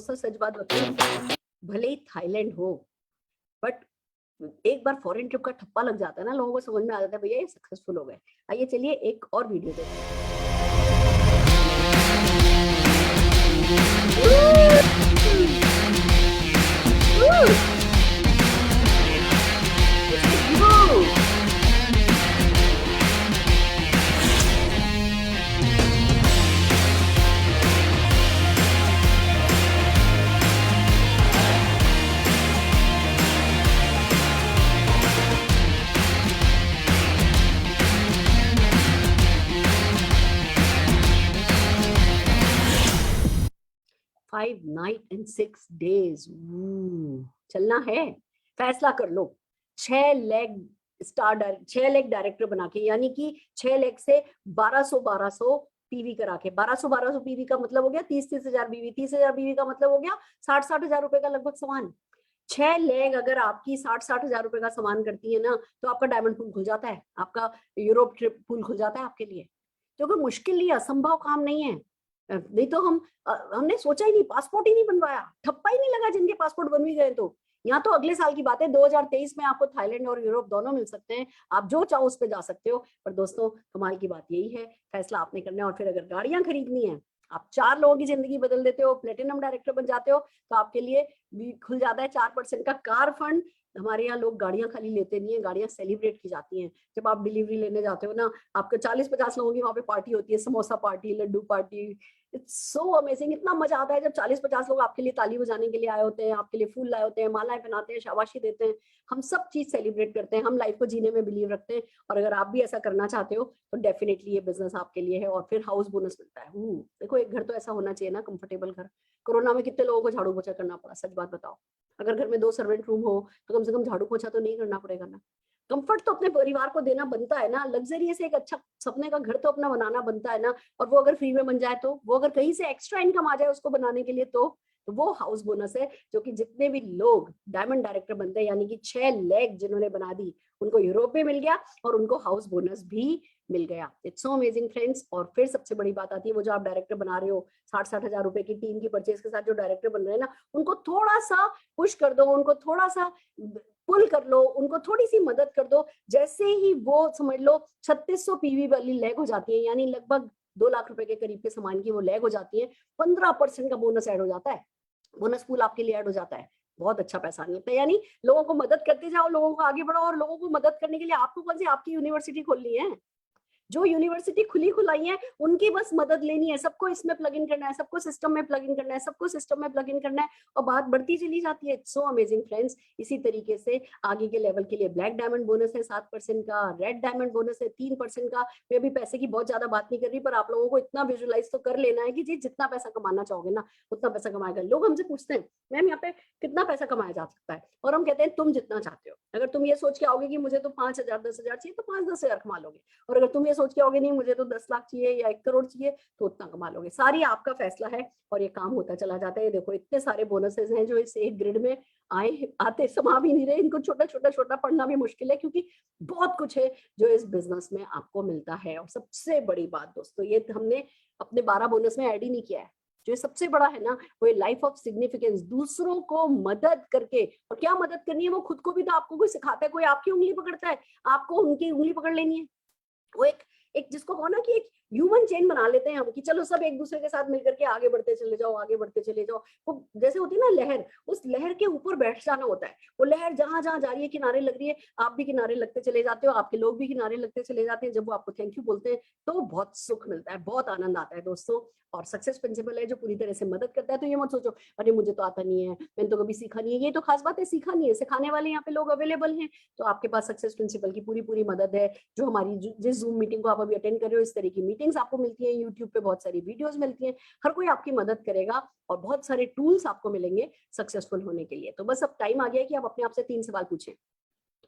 दोस्तों सच बात बताऊं, भले ही थाईलैंड हो, बट एक बार फॉरेन ट्रिप का ठप्पा लग जाता है ना, लोगों को समझ में आ जाता है भैया ये सक्सेसफुल हो गए। आइए चलिए एक और वीडियो देखते हैं। 5 night and 6 days। चलना है, फैसला कर लो। 6 लेग स्टार 6 लेग डायरेक्टर बना के, यानी कि 6 लेग से 1200 पीवी करा के, 1200 पीवी का मतलब हो गया 30 हजार बीवी, 30,000 बीवी का मतलब हो गया 60 हजार रुपए का लगभग सामान। 6 लेग अगर आपकी 60 हजार रुपए का सामान करती है ना, तो आपका डायमंड पूल खुल जाता है, आपका यूरोप ट्रिप पूल खुल जाता है आपके लिए। तो कोई मुश्किल नहीं, असंभव काम नहीं है। नहीं तो हमने सोचा ही नहीं, पासपोर्ट ही नहीं बनवाया, ठप्पा ही नहीं लगा जिनके पासपोर्ट बन भी गए। तो यहाँ तो अगले साल की बात है, 2023 में आपको थाईलैंड और यूरोप दोनों मिल सकते हैं, आप जो चाहो उस पर जा सकते हो। पर दोस्तों कमाल की बात यही है, फैसला आपने करना है। और फिर अगर गाड़ियां खरीदनी है, आप 4 लोगों की जिंदगी बदल देते हो, प्लेटिनम डायरेक्टर बन जाते हो, तो आपके लिए भी खुल जाता है 4% का कार फंड। हमारे यहाँ लोग गाड़ियां खाली लेते नहीं है, गाड़ियां सेलिब्रेट की जाती हैं। जब आप डिलीवरी लेने जाते हो ना, आपके 40-50 लोगों की वहां पे पार्टी होती है, samosa party, laddoo party. It's so amazing, इतना मजा आता है जब 40-50 लोग आपके लिए ताली बजाने के लिए आए होते हैं, आपके लिए फूल लाए होते हैं, मालाएं पहनाते हैं, शाबाशी देते हैं। हम सब चीज सेलिब्रेट करते हैं, हम लाइफ को जीने में बिलीव रखते हैं। और अगर आप भी ऐसा करना चाहते हो तो डेफिनेटली ये बिजनेस आपके लिए है। और फिर हाउस बोनस मिलता है। देखो एक घर तो ऐसा होना चाहिए ना, कंफर्टेबल घर। कोरोना में कितने लोगों को झाड़ू पोछा करना पड़ा, सच बात बताओ। अगर घर में 2 सर्वेंट रूम हो तो कम से कम झाड़ू पोछा तो नहीं करना पड़ेगा ना। कंफर्ट तो अपने परिवार को देना बनता है ना, लग्जरियस एक अच्छा सपने का घर तो अपना बनाना बनता है ना। और वो अगर फ्री में बन जाए, तो वो अगर कहीं से एक्स्ट्रा इनकम आ जाए उसको बनाने के लिए, तो वो हाउस बोनस है। जो कि जितने भी लोग डायमंड डायरेक्टर बनते हैं, यानी कि 6 लेग जिन्होंने बना दी, उनको यूरोप में मिल गया और उनको हाउस बोनस भी मिल गया। It's so amazing friends. और फिर सबसे बड़ी बात आती है, वो जो आप डायरेक्टर बना रहे हो, 60 हजार रुपए की टीम की परचेज के साथ जो डायरेक्टर बन रहे हैं ना, उनको थोड़ा सा पुश कर दो, उनको थोड़ा सा पुल कर लो, उनको थोड़ी सी मदद कर दो। जैसे ही वो समझ लो 3600 पीवी वाली लेग हो जाती है, यानी लगभग 2 लाख रुपए के करीब के सामान की वो लेग हो जाती है, 15% का बोनस ऐड हो जाता है, बोनस पूल आपके लिए ऐड हो जाता है। बहुत अच्छा पैसा मिलता है। यानी लोगों को मदद करते जाओ, लोगों को आगे बढ़ाओ। और लोगों को मदद करने के लिए आपको कौन सी आपकी यूनिवर्सिटी खोलनी है? जो यूनिवर्सिटी खुली खुलाई है उनकी बस मदद लेनी है, सबको इसमें प्लग इन करना है, सबको सिस्टम में प्लग इन करना है, सबको सिस्टम में प्लग इन करना है, और बात बढ़ती चली जाती है। So amazing friends. इसी तरीके से आगे के लेवल के लिए ब्लैक डायमंड बोनस है 7% का, रेड डायमंड बोनस है 3% का। मैं भी पैसे की बहुत ज्यादा बात नहीं कर रही, पर आप लोगों को इतना विजुअलाइज तो कर लेना है कि जी जितना पैसा कमाना चाहोगे ना उतना पैसा कमाएगा। लोग हमसे पूछते हैं मैम यहाँ पे कितना पैसा कमाया जा सकता है, और हम कहते हैं तुम जितना चाहते हो। अगर तुम ये सोच के आओगे कि मुझे तो 5,000 10,000 चाहिए, तो 5-10 हजार कमा लोगे। और अगर तुम ये सोच के आओगे नहीं मुझे तो 10 लाख चाहिए या 1 करोड़ चाहिए, तो उतना कमा लोगे। सारी आपका फैसला है और ये काम होता चला जाता है। देखो इतने सारे बोनसेस हैं जो इस एक ग्रिड में आते समा भी नहीं रहे, इनको छोटा छोटा छोटा पढ़ना भी मुश्किल है, क्योंकि बहुत कुछ है जो इस बिजनेस में आपको मिलता है। और सबसे बड़ी बात दोस्तों, ये हमने अपने 12 बोनस में ऐड ही नहीं किया है। जो सबसे बड़ा है ना, वो लाइफ ऑफ सिग्निफिकेंस, दूसरों को मदद करके। और क्या मदद करनी है, वो खुद को भी तो आपको कोई सिखाता है, कोई आपकी उंगली पकड़ता है, आपको उनकी उंगली पकड़ लेनी है। वो एक जिसको कहो ना कि एक ह्यूमन चेन बना लेते हैं हम, कि चलो सब एक दूसरे के साथ मिलकर के आगे बढ़ते चले जाओ, आगे बढ़ते चले जाओ। वो जैसे होती है ना लहर, उस लहर के ऊपर बैठ जाना होता है। वो लहर जहां जहां जा रही है, किनारे लग रही है, आप भी किनारे लगते चले जाते हो, आपके लोग भी किनारे लगते चले जाते हैं। जब वो आपको थैंक यू बोलते हैं तो बहुत सुख मिलता है, बहुत आनंद आता है दोस्तों। और सक्सेस प्रिंसिपल है जो पूरी तरह से मदद करता है। तो ये मत सोचो अरे मुझे तो आता नहीं है, मैंने तो कभी सीखा नहीं है। ये तो खास बात है, सीखा नहीं है, सिखाने वाले यहाँ पे लोग अवेलेबल हैं। तो आपके पास सक्सेस प्रिंसिपल की पूरी मदद है। जो हमारी जिस जूम मीटिंग को आप अभी अटेंड कर रहे हो, इस तरह की मीटिंग्स आपको मिलती है, यूट्यूब पे बहुत सारी वीडियोस मिलती हैं, हर कोई आपकी मदद करेगा और बहुत सारे टूल्स आपको मिलेंगे सक्सेसफुल होने के लिए। तो बस अब टाइम आ गया है कि आप अपने आप से 3 सवाल पूछें।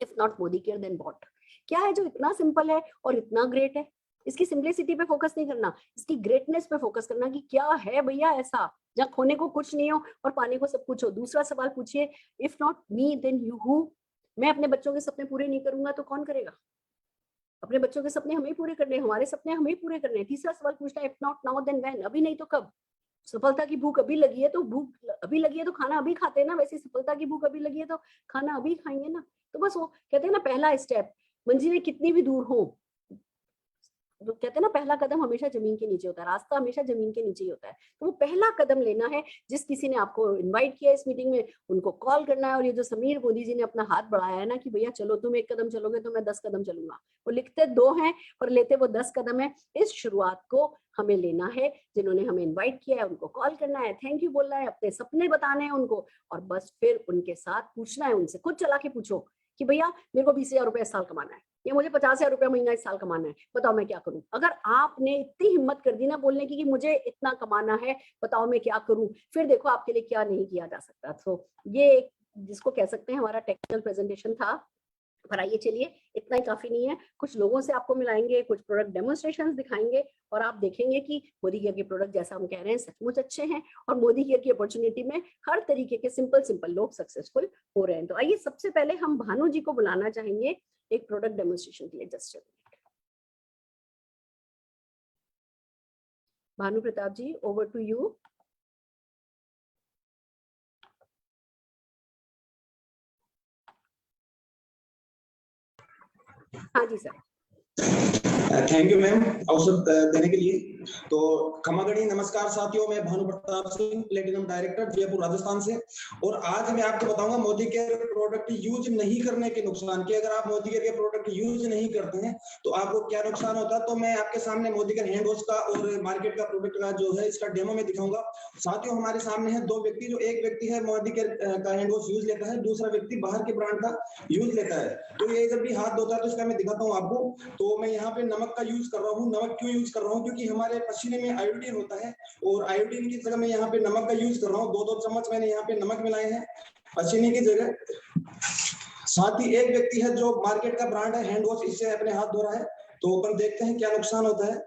If not Modi care then what? क्या है जो इतना सिंपल है और इतना ग्रेट है? इसकी सिंपलिसिटी पे फोकस नहीं करना, इसकी ग्रेटनेस पे फोकस करना कि क्या है भैया ऐसा जहाँ खोने को कुछ नहीं हो और पाने को सब कुछ हो। दूसरा सवाल पूछिए, if not me then you who? मैं अपने बच्चों के सपने पूरे नहीं करूंगा तो कौन करेगा? अपने बच्चों के सपने हमें पूरे करने हैं, हमारे सपने हमें पूरे करने हैं। तीसरा सवाल पूछना है, if not now then when? अभी नहीं तो कब? सफलता की भूख अभी लगी है तो भूख अभी लगी है तो खाना अभी खाते हैं ना, वैसे सफलता की भूख अभी लगी है तो खाना अभी खाएंगे ना। तो बस वो कहते हैं ना, पहला स्टेप, मंजिलें कितनी भी दूर हो, तो कहते हैं ना पहला कदम हमेशा जमीन के नीचे होता है, रास्ता हमेशा जमीन के नीचे ही होता है। तो वो पहला कदम लेना है। जिस किसी ने आपको इनवाइट किया इस मीटिंग में, उनको कॉल करना है। और ये जो समीर मोदी जी ने अपना हाथ बढ़ाया है ना कि भैया चलो, तुम 1 कदम चलोगे तो मैं 10 कदम चलूंगा, वो लिखते 2 हैं पर लेते वो 10 कदम है। इस शुरुआत को हमें लेना है। जिन्होंने हमें इन्वाइट किया है उनको कॉल करना है, थैंक यू बोलना है, अपने सपने बताने हैं उनको, और बस फिर उनके साथ पूछना है, उनसे खुद चला के पूछो कि भैया मेरे को 20,000 रुपए इस साल कमाना है, या मुझे 50,000 रुपया महीना इस साल कमाना है, बताओ मैं क्या करूं। अगर आपने इतनी हिम्मत कर दी ना बोलने की कि मुझे इतना कमाना है, बताओ मैं क्या करूं, फिर देखो आपके लिए क्या नहीं किया जा सकता। तो ये एक जिसको कह सकते हैं हमारा टेक्निकल प्रेजेंटेशन था। पर आइए चलिए, इतना ही काफी नहीं है, कुछ लोगों से आपको मिलाएंगे, कुछ प्रोडक्ट डेमोन्स्ट्रेशंस दिखाएंगे, और आप देखेंगे कि मोदी केयर के प्रोडक्ट जैसा हम कह रहे हैं सचमुच अच्छे हैं, और मोदी केयर की अपॉर्चुनिटी में हर तरीके के सिंपल लोग सक्सेसफुल हो रहे हैं। तो आइए सबसे पहले हम भानु जी को बुलाना चाहेंगे एक प्रोडक्ट डेमोन्स्ट्रेशन के लिए। Just Bhanu Pratap ji, over to you. हाँ जी सर। थैंक यू मैम अवसर देने के लिए। तो खमागणी नमस्कार साथियों, मैं भानु प्रताप सिंह, प्लेटिनम डायरेक्टर जयपुर राजस्थान से। और आज मैं आपको बताऊंगा मोदी केयर प्रोडक्ट यूज नहीं करने के नुकसान के। अगर आप मोदी केयर के प्रोडक्ट यूज नहीं करते हैं तो आपको क्या नुकसान होता है। तो मैं आपके सामने मोदी केयर हैंड वॉश का और मार्केट का प्रोडक्ट का जो है इसका डेमो में दिखाऊंगा। साथियों हमारे सामने है 2 व्यक्ति, जो एक व्यक्ति है मोदी केयर का हैंड वॉश यूज लेता है, दूसरा व्यक्ति बाहर के ब्रांड का यूज लेता है। तो ये जब भी हाथ धोता है तो इसका मैं दिखाता हूँ आपको। तो मैं यहाँ पे नमक का यूज कर रहा हूँ। नमक क्यों यूज कर रहा हूँ? क्योंकि हमारे पसीने में आयोडीन होता है, और आयोडीन की जगह मैं यहाँ पे नमक का यूज कर रहा हूँ। 2-2 चम्मच मैंने यहाँ पे नमक मिलाए हैं पसीने की जगह। साथ ही एक व्यक्ति है जो मार्केट का ब्रांड है हैंड वॉश, इससे अपने हाथ धो रहा है। तो अपन देखते हैं क्या नुकसान होता है।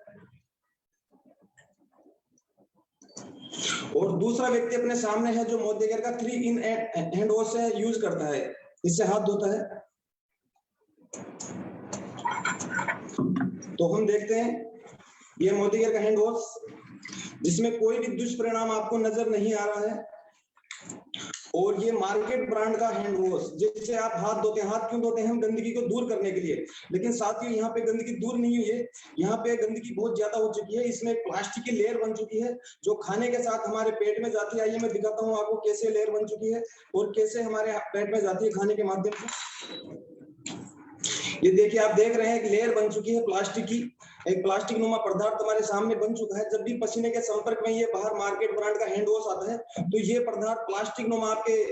और दूसरा व्यक्ति अपने सामने है जो मोदी केयर का 3 in हैंड वॉश है यूज करता है, इससे हाथ धोता है। तो हम देखते हैं ये मोदी केयर का हैंड वॉश, जिसमें कोई भी दुष्परिणाम आपको नजर नहीं आ रहा है। और ये मार्केट ब्रांड का हैंड वॉश, जिससे आप हाथ धोते हैं। हाथ क्यों धोते हैं? हम गंदगी को दूर करने के लिए। लेकिन साथियों यहाँ पे गंदगी दूर नहीं हुई है, यहाँ पे गंदगी बहुत ज्यादा हो चुकी है। इसमें प्लास्टिक की लेयर बन चुकी है जो खाने के साथ हमारे पेट में जाती है। आइए मैं दिखाता हूँ आपको कैसे लेयर बन चुकी है और कैसे हमारे पेट में जाती है खाने के माध्यम से। ये देखिए, आप देख रहे हैं एक लेयर बन चुकी है प्लास्टिक की, एक प्लास्टिक नुमा पदार्थ हमारे सामने बन चुका है। जब भी पसीने के संपर्क में ये बाहर मार्केट ब्रांड का हैंड वॉश आता है तो ये पदार्थ प्लास्टिक नुमा आपके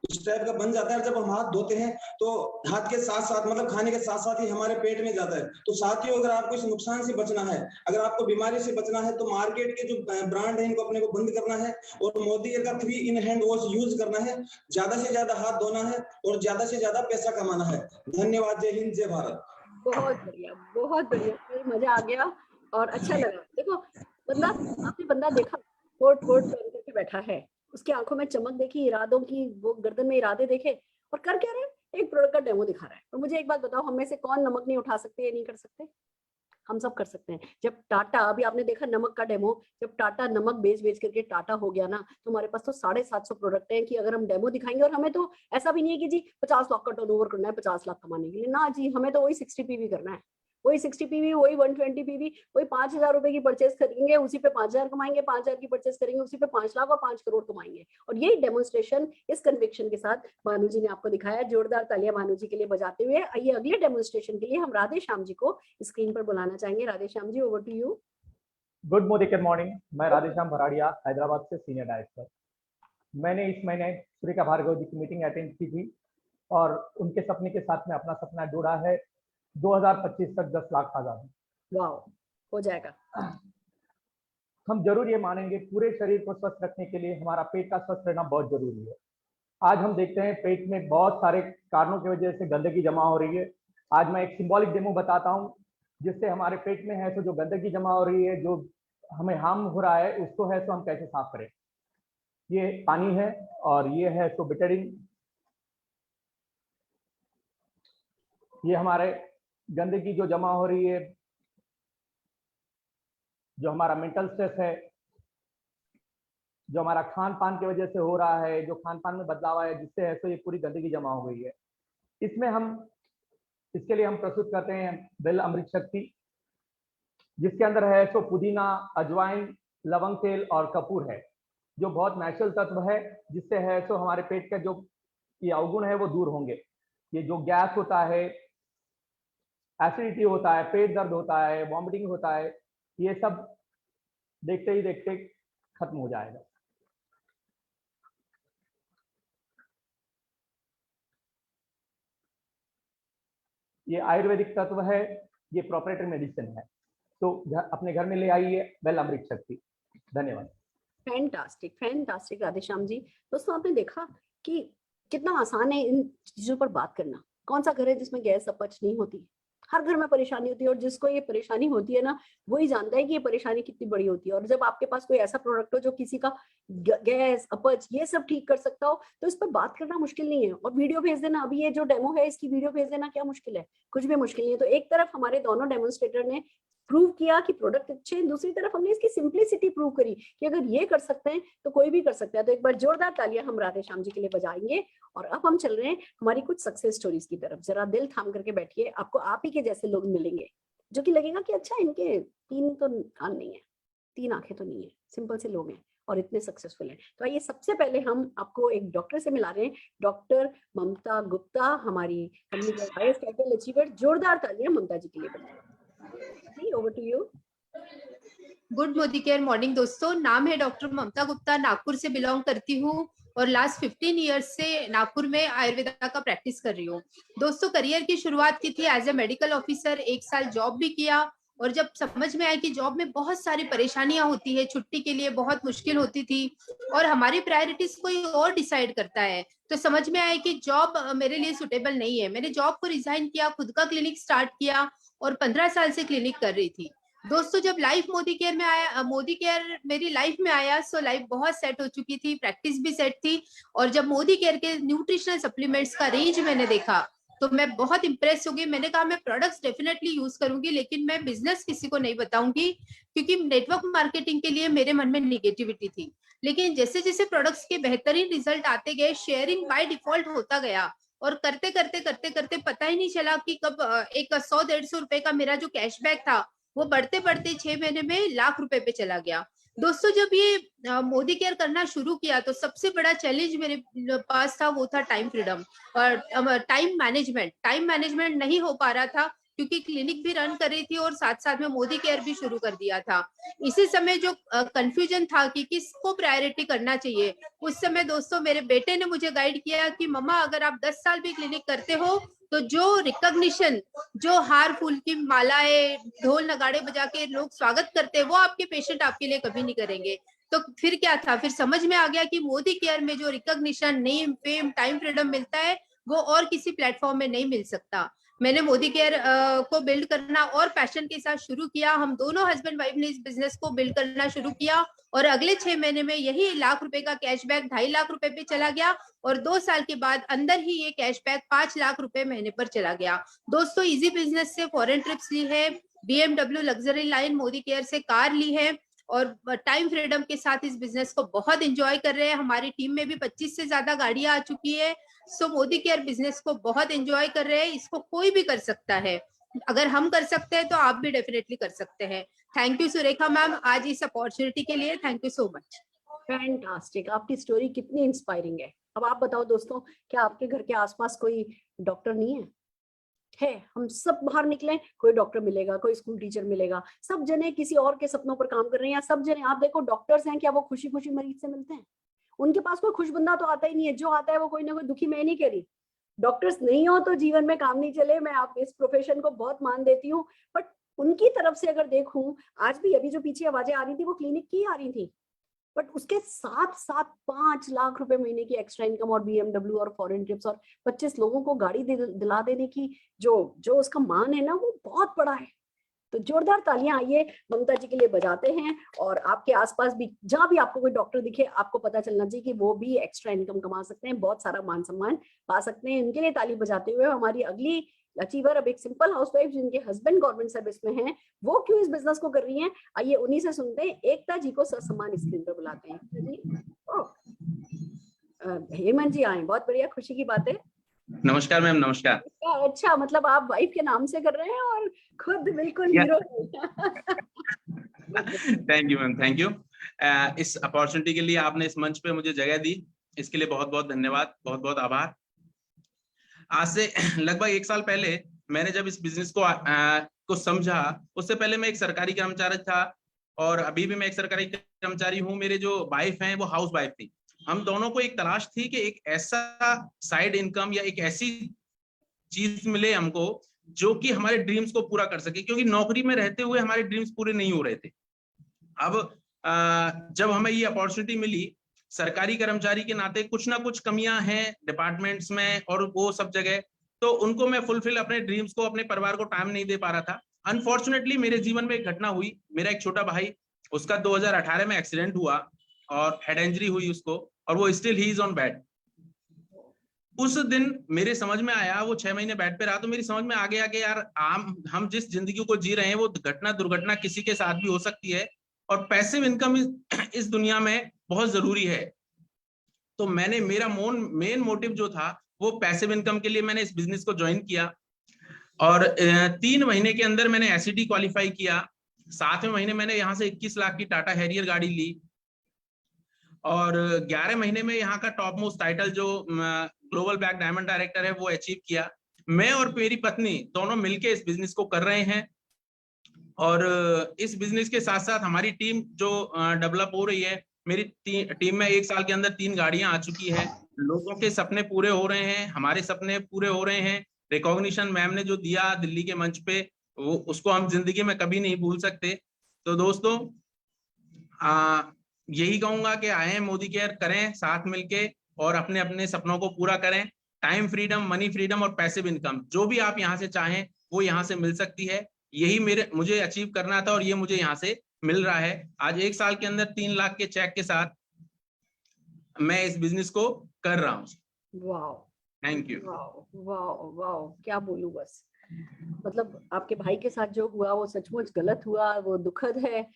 इस टाइप का बन जाता है। जब हम हाथ धोते हैं तो हाथ के साथ साथ, मतलब खाने के साथ साथ ही हमारे पेट में जाता है। तो साथियों अगर आपको इस नुकसान से बचना है, अगर आपको बीमारी से बचना है, तो मार्केट के जो ब्रांड है इनको अपने को बंद करना है और मोदी केयर का 3 in हैंड वॉश यूज करना है। ज्यादा से ज्यादा हाथ धोना है और ज्यादा से ज्यादा पैसा कमाना है। धन्यवाद। जय हिंद, जय भारत। बहुत बढ़िया, बहुत बढ़िया, मजा आ गया और अच्छा लगा। देखो बंदा, आपने बंदा देखा कोट पहन करके बैठा है, उसकी आंखों में चमक देखी, इरादों की, वो गर्दन में इरादे देखे, और कर क्या रहे हैं? एक प्रोडक्ट का डेमो दिखा रहा है। और मुझे एक बात बताओ, हम में से कौन नमक नहीं उठा सकते, ये नहीं कर सकते? हम सब कर सकते हैं। जब टाटा, अभी आपने देखा नमक का डेमो, जब टाटा नमक बेच करके टाटा हो गया ना, तो हमारे पास तो 750 प्रोडक्ट हैं कि अगर हम डेमो दिखाएंगे। और हमें तो ऐसा भी नहीं है कि जी 50 लाख का टर्नओवर करना है 50 लाख कमाने के लिए, ना जी, हमें तो वही 60 पीवी करना है, वही 60 पीवी, वही 120 पीवी, वही 5,000 रुपए की परचेज करेंगे, उसी पे 5,000 कमाएंगे, 5,000 की परचेज करेंगे, उसी पे 5 लाख और 5 करोड़ कमाएंगे। और यही डेमोन्स्ट्रेशन इस कन्विक्शन के साथ भानु जी ने आपको दिखाया। जोरदार तालियां भानु जी के लिए बजाते हुए। आइए अगले डेमोन्स्ट्रेशन के लिए हम राधे श्याम जी को स्क्रीन पर बुलाना चाहेंगे। Radhe Shyam ji, over to you. Good Modi care morning. मैं राधे श्याम भराड़िया, हैदराबाद से सीनियर डायरेक्टर। मैंने इस महीने सुरेखा भार्गव जी की मीटिंग अटेंड की थी और उनके सपने के साथ में अपना सपना जोड़ा है। 2025 तक 10 लाख आजादी। वाह, हो जाएगा। हम जरूर ये मानेंगे, पूरे शरीर को स्वस्थ रखने के लिए हमारा पेट का स्वस्थ रहना बहुत जरूरी है। आज हम देखते हैं पेट में बहुत सारे कारणों की वजह से गंदगी जमा हो रही है। आज मैं एक सिंबॉलिक डेमो बताता हूँ जिससे हमारे पेट में है तो जो गंदगी जमा हो रही है, जो हमें हार्म हो रहा है, उसको है तो हम कैसे साफ करें। ये पानी है और ये है तो बिटरिन। ये हमारे गंदगी जो जमा हो रही है, जो हमारा मेंटल स्ट्रेस है, जो हमारा खान पान की वजह से हो रहा है, जो खान पान में बदलाव आया जिससे है सो ये पूरी गंदगी जमा हो गई है। इसके लिए हम प्रस्तुत करते हैं बेल अमृत शक्ति, जिसके अंदर है सो पुदीना, अजवाइन, लवंग तेल और कपूर है, जो बहुत नेचुरल तत्व है, जिससे है सो हमारे पेट का जो ये अवगुण है वो दूर होंगे। ये जो गैस होता है, एसिडिटी होता है, पेट दर्द होता है, वॉमिटिंग होता है, ये सब देखते ही देखते खत्म हो जाएगा। ये आयुर्वेदिक तत्व है, ये प्रोप्राइटरी मेडिसिन है, तो अपने घर में ले आइए बेल अमृत शक्ति। धन्यवाद। फैंटास्टिक, फैंटास्टिक राधेश्याम जी। दोस्तों आपने देखा कि कितना आसान है इन चीजों पर बात करना। कौन सा घर है जिसमें गैस अपच नहीं होती? हर घर में परेशानी होती है, और जिसको ये परेशानी होती है ना, वही जानता है कि ये परेशानी कितनी बड़ी होती है। और जब आपके पास कोई ऐसा प्रोडक्ट हो जो किसी का गैस, अपच ये सब ठीक कर सकता हो, तो इस पर बात करना मुश्किल नहीं है। और वीडियो भेज देना, अभी ये जो डेमो है इसकी वीडियो भेज देना, क्या मुश्किल है? कुछ भी मुश्किल नहीं है। तो एक तरफ हमारे दोनों डेमोन्स्ट्रेटर ने प्रूव किया कि प्रोडक्ट अच्छे हैं, दूसरी तरफ हमने इसकी सिंपलिसिटी प्रूव करी कि अगर ये कर सकते हैं तो कोई भी कर सकता है। तो एक बार जोरदार तालियां हम राधेश्याम जी के लिए बजाएंगे। और अब हम चल रहे हैं हमारी कुछ सक्सेस स्टोरीज की तरफ। जरा दिल थाम करके बैठिए, आपको आप ही के जैसे लोग मिलेंगे जो कि लगेगा कि अच्छा इनके 3 तो कान नहीं है, 3 आंखें तो नहीं है, सिंपल से लोग हैं और इतने सक्सेसफुल हैं। तो आइए सबसे पहले हम आपको एक डॉक्टर से मिला रहे हैं, डॉक्टर ममता गुप्ता, हमारी कंपनी के हाईएस्ट टाइटल अचीवर। जोरदार तालियां ममता जी के लिए बजाएं। Over to you. Good Modi care morning दोस्तों, नाम है डॉक्टर ममता गुप्ता, नागपुर से बिलोंग करती हूँ और लास्ट 15 इयर्स से नागपुर में आयुर्वेदा का प्रैक्टिस कर रही हूँ। दोस्तों करियर की शुरुआत की थी एज ए मेडिकल ऑफिसर, 1 साल जॉब भी किया और जब समझ में आया कि जॉब में बहुत सारी परेशानियां होती है, छुट्टी के लिए बहुत मुश्किल होती थी और हमारी प्रायोरिटीज कोई और डिसाइड करता है, तो समझ में आया कि जॉब मेरे लिए सुटेबल नहीं है। मैंने जॉब को रिजाइन किया, खुद का क्लिनिक स्टार्ट किया और 15 साल से क्लिनिक कर रही थी। दोस्तों जब लाइफ मोदी केयर में आया, मोदी केयर मेरी लाइफ में आया, सो लाइफ बहुत सेट हो चुकी थी, प्रैक्टिस भी सेट थी। और जब मोदी केयर के न्यूट्रिशनल सप्लीमेंट्स का रेंज मैंने देखा तो मैं बहुत इंप्रेस हो गई। मैंने कहा मैं प्रोडक्ट्स डेफिनेटली यूज करूंगी, लेकिन मैं बिजनेस किसी को नहीं बताऊंगी, क्योंकि नेटवर्क मार्केटिंग के लिए मेरे मन में निगेटिविटी थी। लेकिन जैसे जैसे प्रोडक्ट्स के बेहतरीन रिजल्ट आते गए, शेयरिंग बाय डिफॉल्ट होता गया और करते करते पता ही नहीं चला कि कब एक 100-150 रुपए का मेरा जो कैशबैक था वो बढ़ते बढ़ते 6 महीने में लाख रुपए पे चला गया। दोस्तों जब ये मोदी केयर करना शुरू किया तो सबसे बड़ा चैलेंज मेरे पास था, वो था टाइम फ्रीडम और टाइम मैनेजमेंट नहीं हो पा रहा था, क्योंकि क्लिनिक भी रन कर रही थी और साथ साथ में मोदी केयर भी शुरू कर दिया था। इसी समय जो कंफ्यूजन था कि किसको प्रायोरिटी करना चाहिए, उस समय दोस्तों मेरे बेटे ने मुझे गाइड किया कि मम्मा अगर आप 10 साल भी क्लिनिक करते हो तो जो रिकॉग्निशन, जो हार फूल की मालाएं, ढोल नगाड़े बजा के लोग स्वागत करते हैं, वो आपके पेशेंट आपके लिए कभी नहीं करेंगे। तो फिर क्या था, फिर समझ में आ गया कि मोदी केयर में जो recognition, name, fame, time freedom मिलता है वो और किसी प्लेटफॉर्म में नहीं मिल सकता। मैंने मोदी केयर को बिल्ड करना और पैशन के साथ शुरू किया। हम दोनों हस्बैंड वाइफ ने इस बिजनेस को बिल्ड करना शुरू किया और अगले 6 महीने में यही 1 लाख रुपए का कैशबैक 2.5 लाख रुपए पे चला गया और 2 साल के बाद अंदर ही ये कैशबैक 5 लाख रुपए महीने पर चला गया। दोस्तों इजी बिजनेस से फॉरेन ट्रिप्स ली है, BMW luxury line Modi care से कार ली है और टाइम फ्रीडम के साथ इस बिजनेस को बहुत एंजॉय कर रहे हैं। हमारी टीम में भी 25 से ज्यादा गाड़ियां आ चुकी है। सो मोदी केयर बिजनेस को बहुत एंजॉय कर रहे हैं। इसको कोई भी कर सकता है, अगर हम कर सकते हैं तो आप भी डेफिनेटली कर सकते हैं। थैंक यू सुरेखा मैम आज इस अपॉर्चुनिटी के लिए, thank you so much. Fantastic, आपकी स्टोरी कितनी इंस्पायरिंग है। अब आप बताओ दोस्तों, क्या आपके घर के आसपास कोई डॉक्टर नहीं है? है, हम सब बाहर निकले कोई डॉक्टर मिलेगा, कोई स्कूल टीचर मिलेगा, सब जने किसी और के सपनों पर काम कर रहे हैं। या सब जने, आप देखो डॉक्टर्स हैं, क्या वो खुशी खुशी मरीज से मिलते हैं? उनके पास कोई खुश बंदा तो आता ही नहीं है, जो आता है वो कोई ना कोई दुखी। मैं नहीं कह रही डॉक्टर्स नहीं हो तो जीवन में काम नहीं चले, मैं आप इस प्रोफेशन को बहुत मान देती हूँ, बट उनकी तरफ से अगर देखूं, आज भी अभी जो पीछे आवाजें आ रही थी वो क्लिनिक की आ रही थी, बट उसके साथ साथ 5 लाख रुपए महीने की एक्स्ट्रा इनकम और BMW और फॉरेन ट्रिप्स और 25 लोगों को गाड़ी दिला देने की जो उसका मान है ना, वो बहुत बड़ा है। तो जोरदार तालियां आइए ममता जी के लिए बजाते हैं। और आपके आसपास भी जहां भी आपको कोई डॉक्टर दिखे, आपको पता चलना चाहिए कि वो भी एक्स्ट्रा इनकम कमा सकते हैं, बहुत सारा मान सम्मान पा सकते हैं। उनके लिए ताली बजाते हुए हमारी अगली अचीवर अब एक सिंपल हाउसवाइफ जिनके हस्बैंड गवर्नमेंट सर्विस में हैं, वो क्यों इस बिजनेस को कर रही हैं, आइए उन्हीं से सुनते हैं। एकता जी को ससम्मान स्क्रीन पर बुलाते हैं। जी, हेमंत जी आए, बहुत बढ़िया, खुशी की बात है। नमस्कार मैम, नमस्कार। अच्छा, मतलब आप वाइफ के नाम से कर रहे हैं और खुद बिल्कुल hero. Thank you ma'am, thank you. इस अपॉर्चुनिटी के लिए आपने इस मंच पे मुझे जगह दी, इसके लिए बहुत बहुत धन्यवाद, बहुत बहुत आभार। आज से लगभग 1 साल पहले मैंने जब इस बिजनेस को समझा, उससे पहले मैं एक सरकारी कर्मचारी था और अभी भी मैं एक सरकारी कर्मचारी हूँ। मेरे जो वाइफ हैं वो हाउस वाइफ थी। हम दोनों को एक तलाश थी कि एक ऐसा साइड इनकम या एक ऐसी चीज मिले हमको जो कि हमारे ड्रीम्स को पूरा कर सके, क्योंकि नौकरी में रहते हुए हमारे ड्रीम्स पूरे नहीं हो रहे थे। अब जब हमें ये अपॉर्चुनिटी मिली, सरकारी कर्मचारी के नाते कुछ ना कुछ कमियां हैं डिपार्टमेंट्स में और वो सब जगह, तो उनको मैं फुलफिल अपने ड्रीम्स को, अपने परिवार को टाइम नहीं दे पा रहा था। अनफॉर्चुनेटली मेरे जीवन में एक घटना हुई। मेरा एक छोटा भाई, उसका 2018 में एक्सीडेंट हुआ और हेड इंजरी हुई उसको, और वो still he is on bed. उस दिन मेरे समझ में आया, वो 6 महीने बेड पे रहा, तो मेरी समझ में आ गया कि यार हम जिस जिंदगी को जी रहे हैं वो घटना दुर्घटना किसी के साथ भी हो सकती है और पैसिव इनकम इस दुनिया में बहुत जरूरी है। तो मैंने, मेरा मेन मोटिव जो था वो पैसिव इनकम के लिए मैंने इस बिजनेस को ज्वाइन किया और 3 महीने के अंदर मैंने एसईडी क्वालिफाई किया। 7वें महीने मैंने यहाँ से 21 लाख की टाटा हैरियर गाड़ी ली और 11 महीने में यहाँ का टॉप मोस्ट टाइटल जो ग्लोबल ब्लैक डायमंड डायरेक्टर है वो अचीव किया। मैं और मेरी पत्नी दोनों मिलके इस बिजनेस को कर रहे हैं और इस बिजनेस के साथ साथ हमारी टीम जो डेवलप हो रही है, मेरी टीम में 1 साल के अंदर 3 गाड़ियां आ चुकी है। लोगों के सपने पूरे हो रहे हैं, हमारे सपने पूरे हो रहे हैं। रिकॉग्निशन मैम ने जो दिया दिल्ली के मंच पे, वो उसको हम जिंदगी में कभी नहीं भूल सकते। तो दोस्तों यही कहूंगा कि आए मोदी केयर करें साथ मिलके और अपने अपने सपनों को पूरा करें। टाइम फ्रीडम, मनी फ्रीडम और पैसिव इनकम जो भी आप यहाँ से चाहें वो यहाँ से मिल सकती है। यही मुझे अचीव करना था और ये मुझे यहाँ से मिल रहा है। आज 1 साल के अंदर 3 लाख के चेक के साथ मैं इस बिजनेस को कर रहा हूँ। Wow, thank you. Wow wow wow, क्या बोलूं बस। मतलब आपके भाई के साथ जो हुआ वो सचमुच गलत हुआ, वो दुखद है,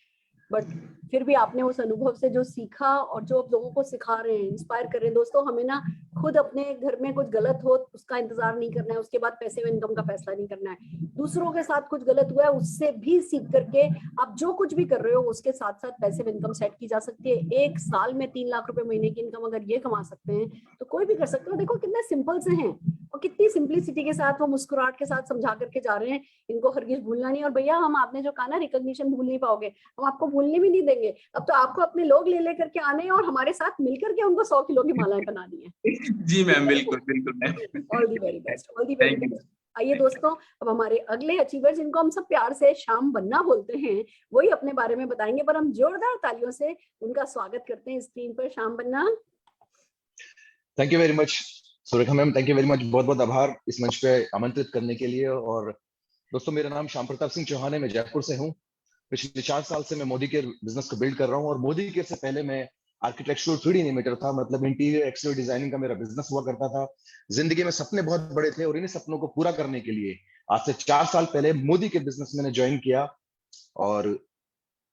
बट फिर भी आपने उस अनुभव से जो सीखा और जो आप लोगों को सिखा रहे हैं, इंस्पायर कर रहे हैं। दोस्तों, हमें ना खुद अपने घर में कुछ गलत हो उसका इंतजार नहीं करना है, उसके बाद पैसिव इनकम का फैसला नहीं करना है। दूसरों के साथ कुछ गलत हुआ है उससे भी सीख करके आप जो कुछ भी कर रहे हो उसके साथ साथ पैसिव इनकम सेट की जा सकती है। 1 साल में 3 लाख रुपए महीने की इनकम अगर ये कमा सकते हैं तो कोई भी कर सकते हो। देखो कितने सिंपल से हैं और कितनी सिंपलिसिटी के साथ वो मुस्कुराहट के साथ समझा करके जा रहे हैं। इनको हरगिज भूलना नहीं। और भैया, हम आपने जो कहा ना रिकॉग्निशन भूल नहीं पाओगे, हम आपको भूलने भी नहीं देंगे। अब तो आपको अपने लोग ले लेकर के आने और हमारे साथ मिलकर के उनको 100 किलो की मालाएं बनानी है। जी मैम, बिल्कुल बिल्कुल ma'am. All the very best, all the very best. आइए दोस्तों, अब हमारे अगले अचीवर जिनको हम सब प्यार से श्याम बन्ना बोलते हैं, वही अपने बारे में बताएंगे, पर हम जोरदार तालियों से उनका स्वागत करते हैं स्क्रीन पर। Shyam Banna. Thank you very much Surekha ma'am, thank you very much, बहुत बहुत आभार इस मंच पे आमंत्रित करने के लिए। और दोस्तों, मेरा नाम श्याम प्रताप सिंह चौहान है, मैं जयपुर से हूँ। पिछले 4 साल से मैं मोदी केयर बिजनेस को बिल्ड कर रहा हूँ और मोदी केयर से पहले मैं आर्किटेक्चुरल 3D एनिमेटर था, मतलब इंटीरियर एक्सटीरियर डिजाइनिंग का मेरा बिजनेस हुआ करता था। जिंदगी में सपने बहुत बड़े थे और इन्हीं सपनों को पूरा करने के लिए आज से 4 साल पहले मोदी के बिजनेस मैंने ज्वाइन किया। और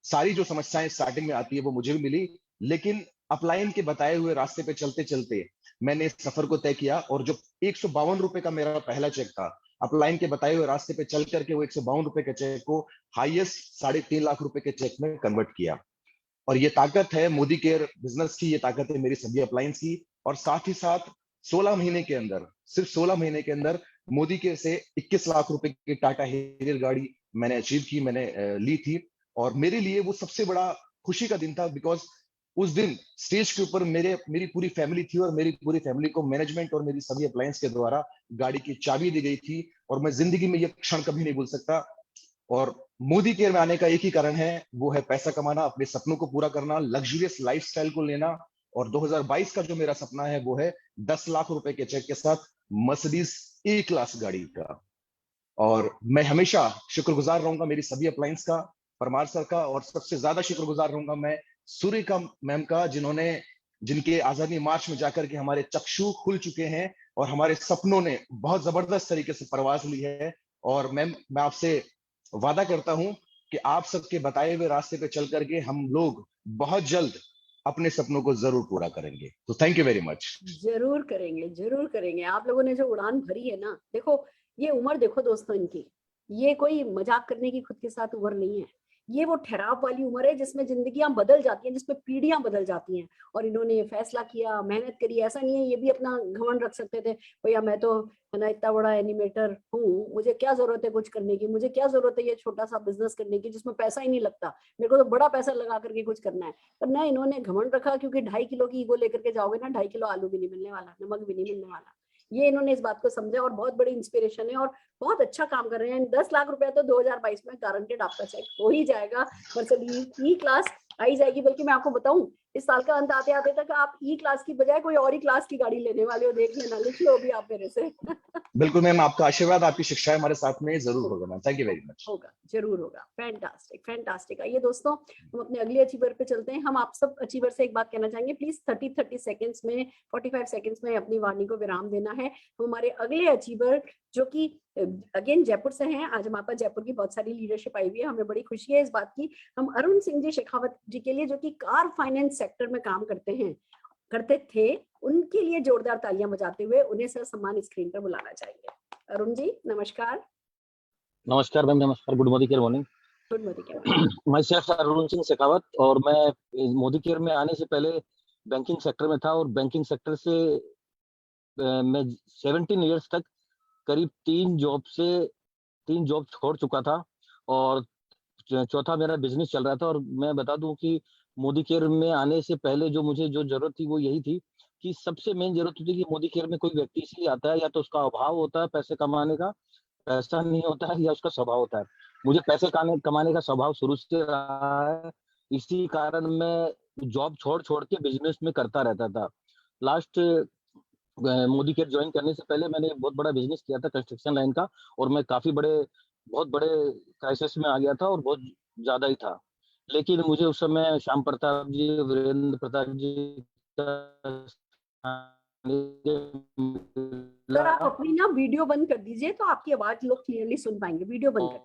सारी जो समस्याएं स्टार्टिंग में आती है वो मुझे भी मिली, लेकिन अपलाइन के बताए हुए रास्ते पे चलते चलते मैंने इस सफर को तय किया और जो 152 रुपए का मेरा पहला चेक था, अपलाइन के बताए हुए रास्ते पे चल करके वो 152 रुपए के चेक को हाईएस्ट 3.5 लाख रुपए के चेक में कन्वर्ट किया। और ये ताकत है मोदी केयर बिजनेस की, ये ताकत है मेरी सभी अपलाइंस की। और साथ ही साथ 16 महीने के अंदर, सिर्फ 16 महीने के अंदर मोदी केयर से 21 लाख रुपए की टाटा हैरियर गाड़ी मैंने अचीव की, मैंने ली थी। और मेरे लिए वो सबसे बड़ा खुशी का दिन था, बिकॉज उस दिन स्टेज के ऊपर मेरी पूरी फैमिली थी और मेरी पूरी फैमिली को मैनेजमेंट और मेरी सभी अप्लायंस के द्वारा गाड़ी की चाबी दी गई थी। और मैं जिंदगी में यह क्षण कभी नहीं भूल सकता। और मोदी केयर में आने का एक ही कारण है, वो है पैसा कमाना, अपने सपनों को पूरा करना, लग्जरियस लाइफस्टाइल को लेना। और 2022 का जो मेरा सपना है वो है 10 लाख रुपए के चेक के साथ मर्सिडीज ए क्लास गाड़ी का। और मैं हमेशा शुक्रगुजार रहूंगा मेरी सभी अप्लायंस का, परमार सर का, और सबसे ज्यादा शुक्रगुजार रहूंगा मैं सुरेखा मैम का, जिनके आजादी मार्च में जाकर के हमारे चक्षु खुल चुके हैं और हमारे सपनों ने बहुत जबरदस्त तरीके से परवाज ली है। और मैं आपसे वादा करता हूं कि आप सबके बताए हुए रास्ते पे चल करके हम लोग बहुत जल्द अपने सपनों को जरूर पूरा करेंगे। तो थैंक यू वेरी मच। जरूर करेंगे, जरूर करेंगे। आप लोगों ने जो उड़ान भरी है ना, देखो ये उम्र देखो दोस्तों इनकी, ये कोई मजाक करने की खुद के साथ उम्र नहीं है। ये वो ठहराव वाली उम्र है जिसमें जिंदगियां बदल जाती हैं, जिसमें पीढ़ियां बदल जाती हैं। और इन्होंने ये फैसला किया, मेहनत करी। ऐसा नहीं है ये भी अपना घमंड रख सकते थे, भैया मैं तो है ना इतना बड़ा एनिमेटर हूँ, मुझे क्या जरूरत है कुछ करने की, मुझे क्या जरूरत है ये छोटा सा बिजनेस करने की जिसमें पैसा ही नहीं लगता, मेरे को तो बड़ा पैसा लगा करके कुछ करना है। पर ना, इन्होंने घमंड रखा, क्योंकि 2.5 किलो की ईगो लेकर के जाओगे ना, 2.5 किलो आलू भी नहीं मिलने वाला, नमक भी नहीं मिलने वाला। ये इन्होंने इस बात को समझा और बहुत बड़ी इंस्पिरेशन है, और बहुत अच्छा काम कर रहे हैं। 10 लाख रुपया तो 2022 में गारंटेड आपका चेक हो ही जाएगा। मर्सिडीज ई क्लास आई जाएगी, बल्कि मैं आपको बताऊं, इस साल का अंत आते आते तक आप ई क्लास की बजाय कोई और ही क्लास की गाड़ी लेने वाले हो, देख लेना, लिख लो अभी आप मेरे से। बिल्कुल मैम, आपका आशीर्वाद, आपकी शिक्षाएं हमारे साथ में जरूर होगा ma'am. Thank you very much. होगा, जरूर होगा। Fantastic, fantastic. आइए दोस्तों, हम अपने अगले अचीवर पे चलते हैं। हम आप सब अचीवर से एक बात कहना चाहेंगे, प्लीज 30 सेकंड्स में, 45 सेकंड्स में अपनी वाणी को विराम देना है। हमारे अगले अचीवर जो कि अगेन जयपुर से हैं, आज हमारे पास जयपुर की बहुत सारी लीडरशिप आई हुई है, हमें बड़ी खुशी है इस बात की। हम अरुण सिंह जी शेखावत जी के लिए, जो कि कार फाइनेंस सेक्टर में काम करते थे, उनके लिए जोरदार तालियां बजाते हुए उन्हें सर सम्मान स्क्रीन पर बुलाना चाहेंगे। अरुण जी नमस्कार। नमस्कार मैम, नमस्कार। Good Modi care morning. Good Modi care. My self Arun Singh Shekhawat, और मैं मोदी केयर में आने से पहले बैंकिंग सेक्टर में था, और बैंकिंग सेक्टर से मैं 17 इयर्स तक करीब 3 जॉब छोड़ चुका था, और चौथा मेरा बिजनेस चल रहा था। और मैं बता दूं कि मोदी केयर में आने से पहले जो मुझे जरूरत थी वो यही थी कि सबसे मेन जरूरत होती है कि मोदी केयर में कोई व्यक्ति इसलिए आता है, या तो उसका अभाव होता है पैसे कमाने का, पैसा नहीं होता है, या उसका स्वभाव होता है। मुझे पैसे कमाने का स्वभाव शुरू से रहा है, इसी कारण मैं जॉब छोड़ के बिजनेस में करता रहता था। लास्ट मोदी केयर ज्वाइन करने से पहले मैंने बहुत बड़ा बिजनेस किया था कंस्ट्रक्शन लाइन का, और मैं बहुत बड़े क्राइसिस में आ गया था, और बहुत ज्यादा ही था। लेकिन मुझे उस समय श्याम प्रताप जी, वीरेंद्र प्रताप जी सर आप अपनी ना वीडियो बंद कर दीजिए, तो आपकी आवाज लोग क्लियरली सुन पाएंगे। वीडियो बंद कर।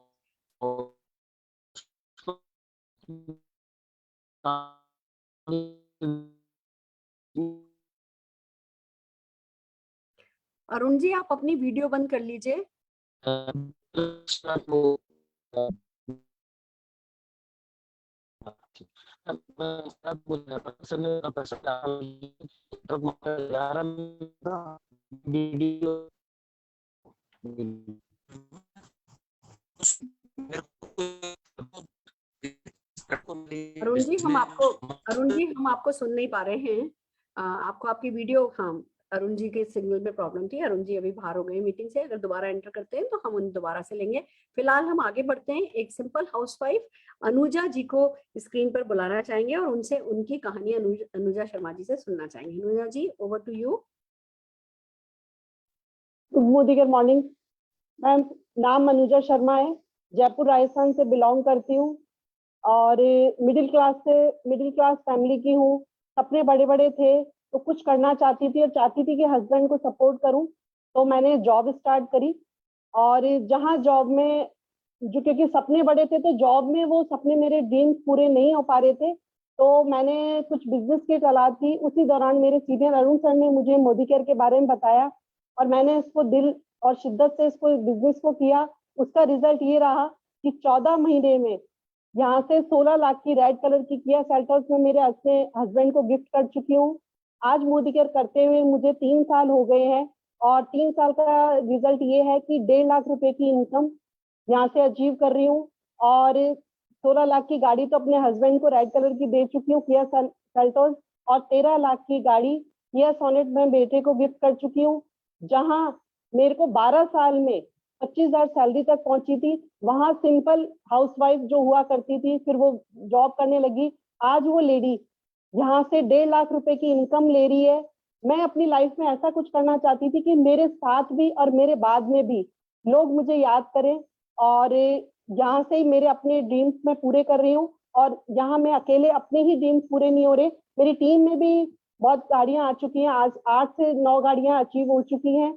अरुण जी आप अपनी वीडियो बंद कर लीजिए। अरुण जी हम आपको सुन नहीं पा रहे हैं। आपको आपकी वीडियो, हाँ अरुण जी के सिग्नल में प्रॉब्लम थी। अरुण जी अभी बाहर हो गए मीटिंग से, अगर दोबारा एंटर करते हैं तो हम उन्हें दोबारा से लेंगे। फिलहाल हम आगे बढ़ते हैं। एक सिंपल हाउसवाइफ अनुजा जी को स्क्रीन पर बुलाना चाहेंगे और उनसे उनकी कहानी अनुजा शर्मा जी से सुनना चाहेंगे। Anuja ji over to you. Modi good morning ma'am, नाम अनुजा शर्मा है, जयपुर राजस्थान से बिलोंग करती हूँ और मिडिल क्लास फैमिली की हूँ। सपने बड़े बड़े थे तो कुछ करना चाहती थी और चाहती थी कि हस्बैंड को सपोर्ट करूं, तो मैंने जॉब स्टार्ट करी। और जहां जॉब में जो, क्योंकि सपने बड़े थे तो जॉब में वो सपने मेरे ड्रीम्स पूरे नहीं हो पा रहे थे, तो मैंने कुछ बिजनेस की तलाश की। उसी दौरान मेरे सीनियर अरुण सर ने मुझे मोदी केयर के बारे में बताया और मैंने इसको दिल और शिद्दत से इसको बिजनेस को किया। उसका रिजल्ट ये रहा कि 14 महीने में यहाँ से 16 लाख की रेड कलर की किया सेल्टोस में मेरे हस्बैंड को गिफ्ट कर चुकी हूँ। आज मोदी केयर करते हुए मुझे 3 साल हो गए हैं और 3 साल का रिजल्ट ये है कि 1.5 लाख रुपए की इनकम यहाँ से अचीव कर रही हूँ और 16 लाख की गाड़ी तो अपने हस्बैंड को रेड कलर की दे चुकी हूँ किया सेल्टोस, और 13 लाख की गाड़ी किया सोनेट में बेटे को गिफ्ट कर चुकी हूँ। जहाँ मेरे को 12 साल में 25,000 सैलरी तक पहुंची थी, वहां सिंपल हाउसवाइफ जो हुआ करती थी, फिर वो जॉब करने लगी। आज वो लेडी यहाँ से 1.5 लाख रुपए की इनकम ले रही है। मैं अपनी लाइफ में ऐसा कुछ करना चाहती थी कि मेरे साथ भी और मेरे बाद में भी लोग मुझे याद करें, और यहाँ से ही मेरे अपने ड्रीम्स मैं पूरे कर रही हूँ। और यहाँ मैं अकेले अपने ही ड्रीम्स पूरे नहीं हो रहे, मेरी टीम में भी बहुत गाड़ियां आ चुकी हैं, आज 8 से 9 गाड़ियां अचीव हो चुकी हैं।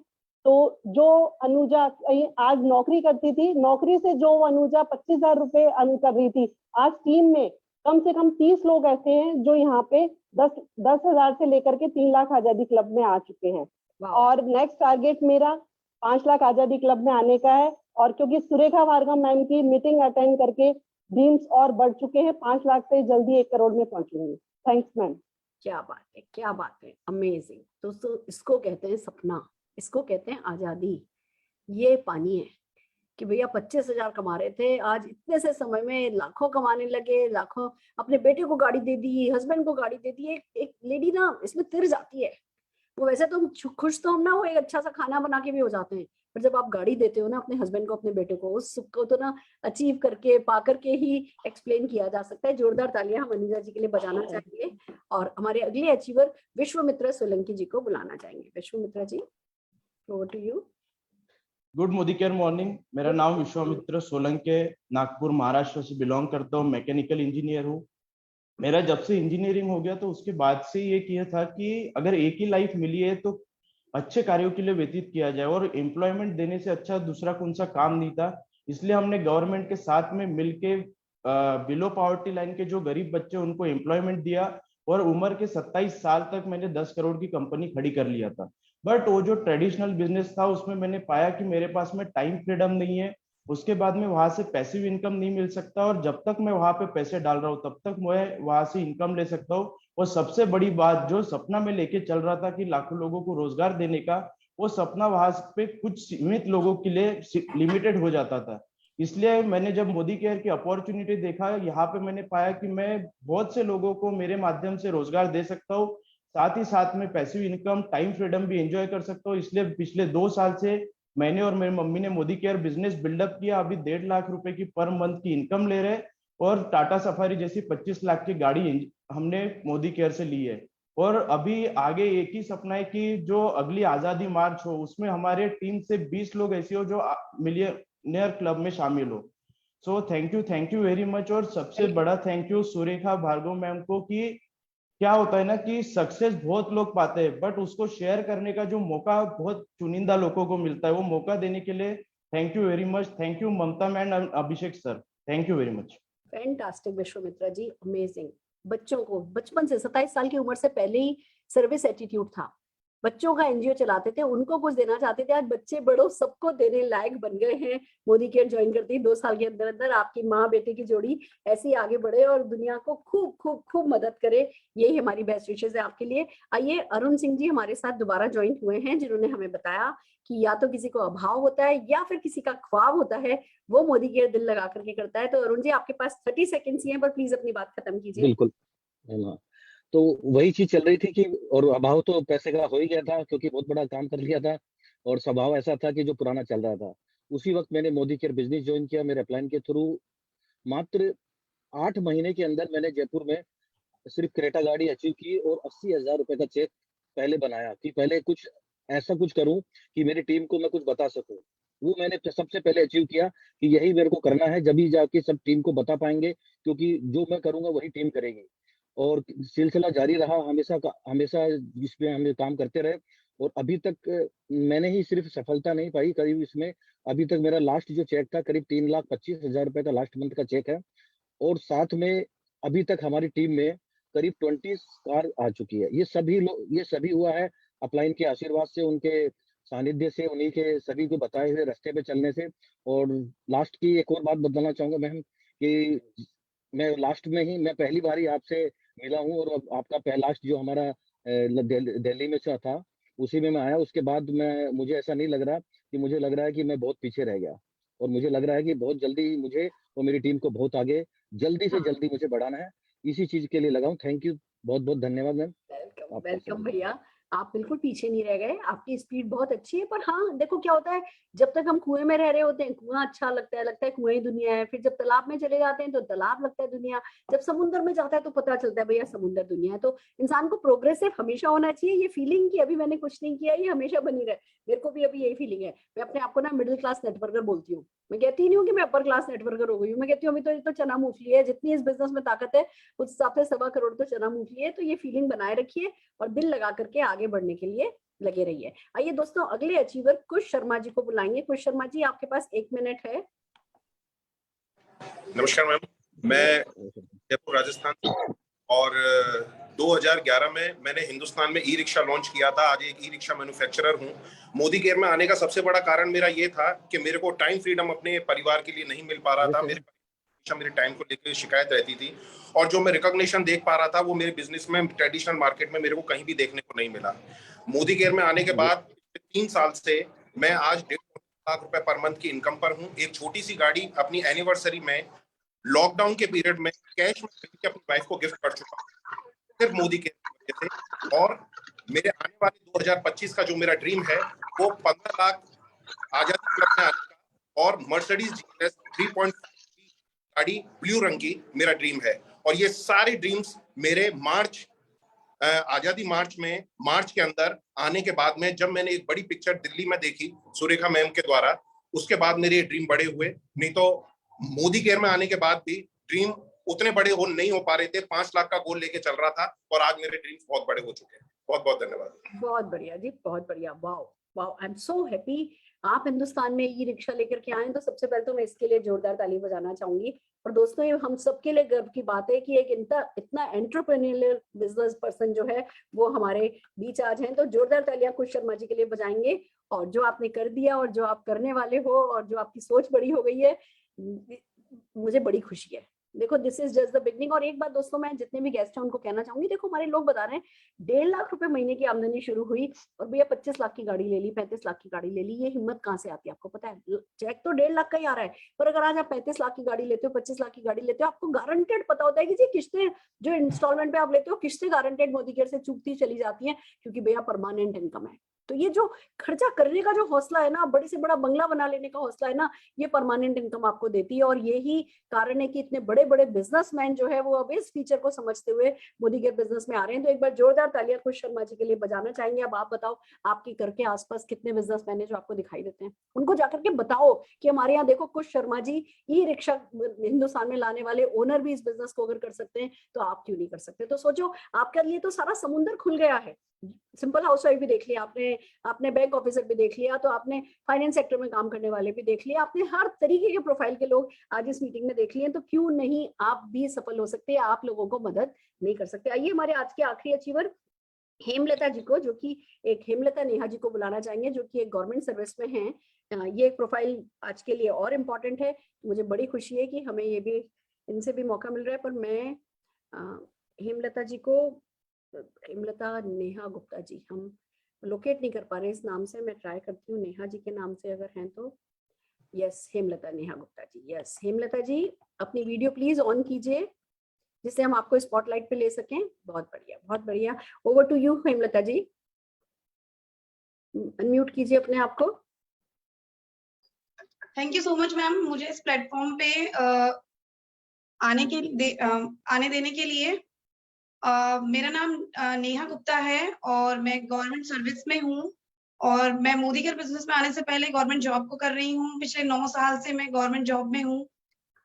तो जो अनुजा आज नौकरी करती थी, नौकरी से जो अनुजा 25,000 रुपए अर्न कर रही थी, आज टीम में कम से कम 30 लोग ऐसे हैं जो यहाँ पे 10,000 से लेकर के 3 लाख आजादी क्लब में आ चुके हैं। और नेक्स्ट टारगेट मेरा 5 लाख आजादी क्लब में आने का है। और क्योंकि सुरेखा भार्गव मैम की मीटिंग अटेंड करके ड्रीम्स और बढ़ चुके हैं, 5 लाख से जल्दी 1 करोड़ में पहुंचूंगी। Thanks ma'am. क्या बात है, क्या बात है, अमेजिंग दोस्तों। इसको कहते हैं सपना, इसको कहते हैं आजादी। ये पानी है कि भैया 25,000 कमा रहे थे, आज इतने से समय में लाखों कमाने लगे, लाखों। अपने बेटे को गाड़ी दे दी, हस्बैंड को गाड़ी दे दी। एक लेडी ना इसमें तिर जाती है। वो वैसे तो खुश तो हम ना हो, एक अच्छा सा खाना बना के भी हो जाते हैं, पर जब आप गाड़ी देते हो ना अपने हस्बैंड को, अपने बेटे को, उस सुख को तो ना अचीव करके, पा करके ही एक्सप्लेन किया जा सकता है। जोरदार तालियां हम अनुजा जी के लिए बजाना चाहिए। और हमारे अगले अचीवर विश्वामित्र सोलंकी जी को बुलाना चाहेंगे। Vishwamitra ji, over to you. Good Modi care morning. मेरा नाम विश्वामित्र सोलंकी, नागपुर महाराष्ट्र से बिलोंग करता हूँ। मैकेनिकल इंजीनियर हूँ। मेरा जब से इंजीनियरिंग हो गया तो उसके बाद से ये किया था कि अगर एक ही लाइफ मिली है तो अच्छे कार्यों के लिए व्यतीत किया जाए, और एम्प्लॉयमेंट देने से अच्छा दूसरा कौन सा काम नहीं था। इसलिए हमने गवर्नमेंट के साथ में मिलके बिलो पॉवर्टी लाइन के जो गरीब बच्चे उनको एम्प्लॉयमेंट दिया, और उम्र के 27 साल तक मैंने 10 करोड़ की कंपनी खड़ी कर लिया था। बट वो जो ट्रेडिशनल बिजनेस था उसमें मैंने पाया कि मेरे पास में टाइम फ्रीडम नहीं है, उसके बाद में वहां से पैसिव इनकम नहीं मिल सकता, और जब तक मैं वहां पे पैसे डाल रहा हूँ तब तक मैं वहां से इनकम ले सकता हूँ। और सबसे बड़ी बात, जो सपना मैं लेके चल रहा था कि लाखों लोगों को रोजगार देने का, वो सपना वहां पे कुछ सीमित लोगों के लिए लिमिटेड हो जाता था। इसलिए मैंने जब मोदी केयर की अपॉर्चुनिटी देखा, यहाँ पे मैंने पाया कि मैं बहुत से लोगों को मेरे माध्यम से रोजगार दे सकता हूँ, साथ ही साथ में पैसिव इनकम, टाइम फ्रीडम भी एंजॉय कर सकता हूँ। इसलिए पिछले 2 साल से मैंने और मेरी मम्मी ने मोदी केयर बिजनेस बिल्डअप किया। अभी 1.5 लाख रुपए की पर मंथ की इनकम ले रहे, और टाटा सफारी जैसी 25 लाख की गाड़ी हमने मोदी केयर से ली है। और अभी आगे एक ही सपना है कि जो अगली आजादी मार्च हो उसमें हमारे टीम से 20 लोग ऐसे हो जो मिलियनेयर क्लब में शामिल हो। So thank you very much. और सबसे बड़ा thank you Surekha Bhargav ma'am को, कि क्या होता है ना कि सक्सेस बहुत लोग पाते हैं, बट उसको शेयर करने का जो मौका बहुत चुनिंदा लोगों को मिलता है। वो मौका देने के लिए thank you very much. Thank you Mamta ma'am and Abhishek sir, thank you very much. Fantastic Vishwamitra ji, amazing. बच्चों को बचपन से 27 साल की उम्र से पहले ही सर्विस एटीट्यूड था। बच्चों का एनजीओ चलाते थे, उनको कुछ देना चाहते थे। आज बच्चे बड़ों सबको देने लायक बन गए हैं। मोदी केयर ज्वाइन करते ही 2 साल के अंदर अंदर आपकी माँ बेटे की जोड़ी ऐसी आगे बढ़े और दुनिया को खूब खूब खूब मदद करे, यही हमारी बेस्ट विशेष है आपके लिए। आइए अरुण सिंह जी हमारे साथ दोबारा ज्वाइन हुए हैं, जिन्होंने हमें बताया कि या तो किसी को अभाव होता है या फिर किसी का ख्वाब होता है, वो मोदी केयर दिल लगा करके करता है। तो अरुण जी आपके पास 30 सेकेंड्स ही हैं, पर प्लीज अपनी बात खत्म कीजिए। बिल्कुल। तो वही चीज चल रही थी कि, और अभाव तो पैसे का हो ही गया था क्योंकि बहुत बड़ा काम कर लिया था, और स्वभाव ऐसा था कि जो पुराना चल रहा था। उसी वक्त मैंने मोदी केयर बिजनेस ज्वाइन किया। मेरे प्लान के थ्रू मात्र 8 महीने के अंदर मैंने जयपुर में सिर्फ क्रेटा गाड़ी अचीव की, और 80,000 रुपए का चेक पहले बनाया कि पहले कुछ ऐसा कुछ करूं कि मेरी टीम को मैं कुछ बता सकूं। वो मैंने सबसे पहले अचीव किया कि यही मेरे को करना है, जब ही जाके सब टीम को बता पाएंगे, क्योंकि जो मैं करूंगा वही टीम करेगी। और सिलसिला जारी रहा, हमेशा इसमें हम काम करते रहे, और अभी तक मैंने ही सिर्फ सफलता नहीं पाई, करीब इसमें अभी तक मेरा लास्ट जो चेक था करीब 3,25,000 रुपए का लास्ट मंथ का चेक है। और साथ में अभी तक हमारी टीम में करीब 20 कार आ चुकी है। ये सभी हुआ है अपलाइन के आशीर्वाद से, उनके सानिध्य से, उन्हीं के सभी को बताए हुए रास्ते पे चलने से। और लास्ट की एक और बात बताना चाहूंगा मैम कि मैं लास्ट में ही, मैं पहली बार ही आपसे मिला हूँ, और आपका लास्ट जो हमारा दिल्ली में से था उसी में मैं आया। उसके बाद मुझे ऐसा नहीं लग रहा कि, मुझे लग रहा है कि मैं बहुत पीछे रह गया, और मुझे लग रहा है कि बहुत जल्दी मुझे और मेरी टीम को बहुत आगे जल्दी से जल्दी मुझे बढ़ाना है। इसी चीज के लिए लगा हूँ। थैंक यू, बहुत बहुत धन्यवाद मैम। वेलकम भैया। आप बिल्कुल पीछे नहीं रह गए, आपकी स्पीड बहुत अच्छी है। पर हाँ देखो क्या होता है, जब तक हम कुएं में रह रहे होते हैं कुआं अच्छा लगता है कुएं ही दुनिया है, फिर जब तालाब में चले जाते हैं तो तालाब लगता है दुनिया, जब समुद्र में जाता है तो पता चलता है भैया समुद्र दुनिया है। तो इंसान को प्रोग्रेसिव हमेशा होना चाहिए। ये फीलिंग की अभी मैंने कुछ नहीं किया, ये हमेशा बनी रहे, मेरे को भी अभी यही फीलिंग है। मैं अपने आप को ना मिडिल क्लास नेटवर्कर बोलती हूँ, मैं कहती नहीं हूँ कि मैं अपर क्लास नेटवर्कर हो गई हूँ, मैं कहती हूँ अभी तो ये तो चना मूंगफली है, जितनी इस बिजनेस में ताकत है उस हिसाब से 1.25 करोड़ तो चना मूंगफली है। तो ये फीलिंग बनाए रखिए और दिल लगा करके आगे बढ़ने के लिए लगे रहिए। आइए दोस्तों अगले अचीवर कुश शर्मा जी को बुलाएंगे। कुश शर्मा जी आपके पास 1 मिनट है। नमस्कार मैम, मैं जयपुर राजस्थान से और 2011 में मैंने हिंदुस्तान में ई रिक्शा लॉन्च किया था। आज एक ई रिक्शा मैन्युफैक्चरर हूँ। मोदी केयर में आने का सबसे बड़ा कारण मेरा ये था कि मेरे को टाइम फ्रीडम अपने परिवार के लिए नहीं मिल पा रहा था। मेरे टाइम को लेकर शिकायत रहती थी और जो मैं रिकॉग्निशन देख पा रहा था वो मेरे बिजनेस में ट्रेडिशनल मार्केट में मेरे को कहीं भी देखने को नहीं मिला। मोदी केयर में आने के बाद 3 साल से मैं आज 1.5 लाख रुपए पर मंथ की इनकम पर हूँ। एक छोटी सी गाड़ी अपनी एनिवर्सरी में लॉकडाउन के पीरियड में कैश में अपनी वाइफ को गिफ्ट कर चुका हूँ सिर्फ मोदी के वजह से। और मेरे आने वाले 2025 का जो मेरा ड्रीम है वो 15 लाख आजादी क्लब में आने का और मर्सिडीज GLS 3.5 गाड़ी ब्लू रंग की मेरा ड्रीम है। और ये सारे ड्रीम्स मेरे आजादी मार्च के अंदर आने के बाद में जब मैंने एक बड़ी पिक्चर दिल्ली में देखी सुरेखा मैम के द्वारा, उसके बाद मेरे ड्रीम बड़े हुए। नहीं तो मोदी केयर में आने के बाद भी ड्रीम उतने बड़े नहीं हो पा रहे थे। 5 लाख का गोल लेके चल रहा था और आज मेरे ड्रीम्स बहुत बड़े हो चुके हैं। बहुत बहुत धन्यवाद। बहुत बढ़िया जी, बहुत बढ़िया। Wow wow, I am so happy आप हिंदुस्तान में ई रिक्शा लेकर के आए। तो सबसे पहले तो मैं इसके लिए जोरदार ताली बजाना चाहूंगी। और दोस्तों ये हम सबके लिए गर्व की बात है कि एक इतना एंटरप्रेन्योरियल बिजनेस पर्सन जो है वो हमारे बीच आज हैं। तो जोरदार तालियां कुश शर्मा जी के लिए बजाएंगे। और जो आपने कर दिया और जो आप करने वाले हो और जो आपकी सोच बड़ी हो गई है, मुझे बड़ी खुशी है। देखो this is just the beginning. और एक बात दोस्तों मैं जितने भी गेस्ट हैं उनको कहना चाहूंगी, देखो हमारे लोग बता रहे हैं 1.5 लाख रुपए महीने की आमदनी शुरू हुई और भैया 25 लाख की गाड़ी ले ली, 35 लाख की गाड़ी ले ली। ये हिम्मत कहाँ से आती है आपको पता है? चेक तो 1.5 लाख का ही आ रहा है, पर अगर आज आप 35 लाख की गाड़ी लेते हो, 25 लाख की गाड़ी लेते हो, आपको गारंटेड पता होता है कि जी किस्तें जो इंस्टॉलमेंट पे आप लेते हो किस्तें गारंटेड मोदी केयर से चूकती चली जाती है, क्योंकि भैया परमानेंट इनकम है। तो ये जो खर्चा करने का जो हौसला है ना, बड़े से बड़ा बंगला बना लेने का हौसला है ना, ये परमानेंट इनकम आपको देती है। और यही कारण है कि इतने बड़े बड़े बिजनेसमैन जो है वो अब इस फीचर को समझते हुए मोदी केयर बिजनेस में आ रहे हैं। तो एक बार जोरदार तालियां कुश शर्मा जी के लिए बजाना चाहेंगे। अब आप बताओ आपके घर के आसपास कितने बिजनेसमैन है जो आपको दिखाई देते हैं, उनको जाकर के बताओ कि हमारे यहाँ देखो कुश शर्मा जी ई रिक्शा हिंदुस्तान में लाने वाले ओनर भी इस बिजनेस को अगर कर सकते हैं तो आप क्यों नहीं कर सकते? तो सोचो आपके लिए तो सारा समुद्र खुल गया है। सिंपल हाउसवाइफ भी देख लिया आपने बैंक ऑफिसर भी देख लिया, तो आपने फाइनेंस सेक्टर में काम करने वाले भी देख लिया, आपने हर तरीके के प्रोफाइल के लोग आज इस मीटिंग में देख लिए। तो क्यों नहीं आप भी सफल हो सकते हैं? आप लोगों को मदद नहीं कर सकते? आइए हमारे आज के आखिरी अचीवर हेमलता जी को, जो कि एक हेमलता नेहा जी को बुलाना चाहेंगे, जो कि एक गवर्नमेंट सर्विस में हैं। ये एक प्रोफाइल आज के लिए और इम्पोर्टेंट है। मुझे बड़ी खुशी है कि हमें ये भी इनसे भी मौका मिल रहा है। पर मैं हेमलता जी को, हेमलता नेहा गुप्ता जी, हम लोकेट नहीं कर पा रहे इस नाम से, मैं ट्राई करती हूँ नेहा जी के नाम से अगर हैं तो। यस, हेमलता नेहा गुप्ता जी। यस हेमलता जी, अपनी वीडियो प्लीज ऑन कीजिए जिससे हम आपको स्पॉटलाइट पे ले सकें। बहुत बढ़िया, बहुत बढ़िया। Over to you Hemlata ji, unmute कीजिए अपने आप को। Thank you so much ma'am, मुझे इस प्लेटफॉर्म पे आने देने के लिए। मेरा नाम नेहा गुप्ता है और मैं गवर्नमेंट सर्विस में हूँ और मैं मोदी केयर बिजनेस में आने से पहले गवर्नमेंट जॉब को कर रही हूँ। पिछले 9 साल से मैं गवर्नमेंट जॉब में हूँ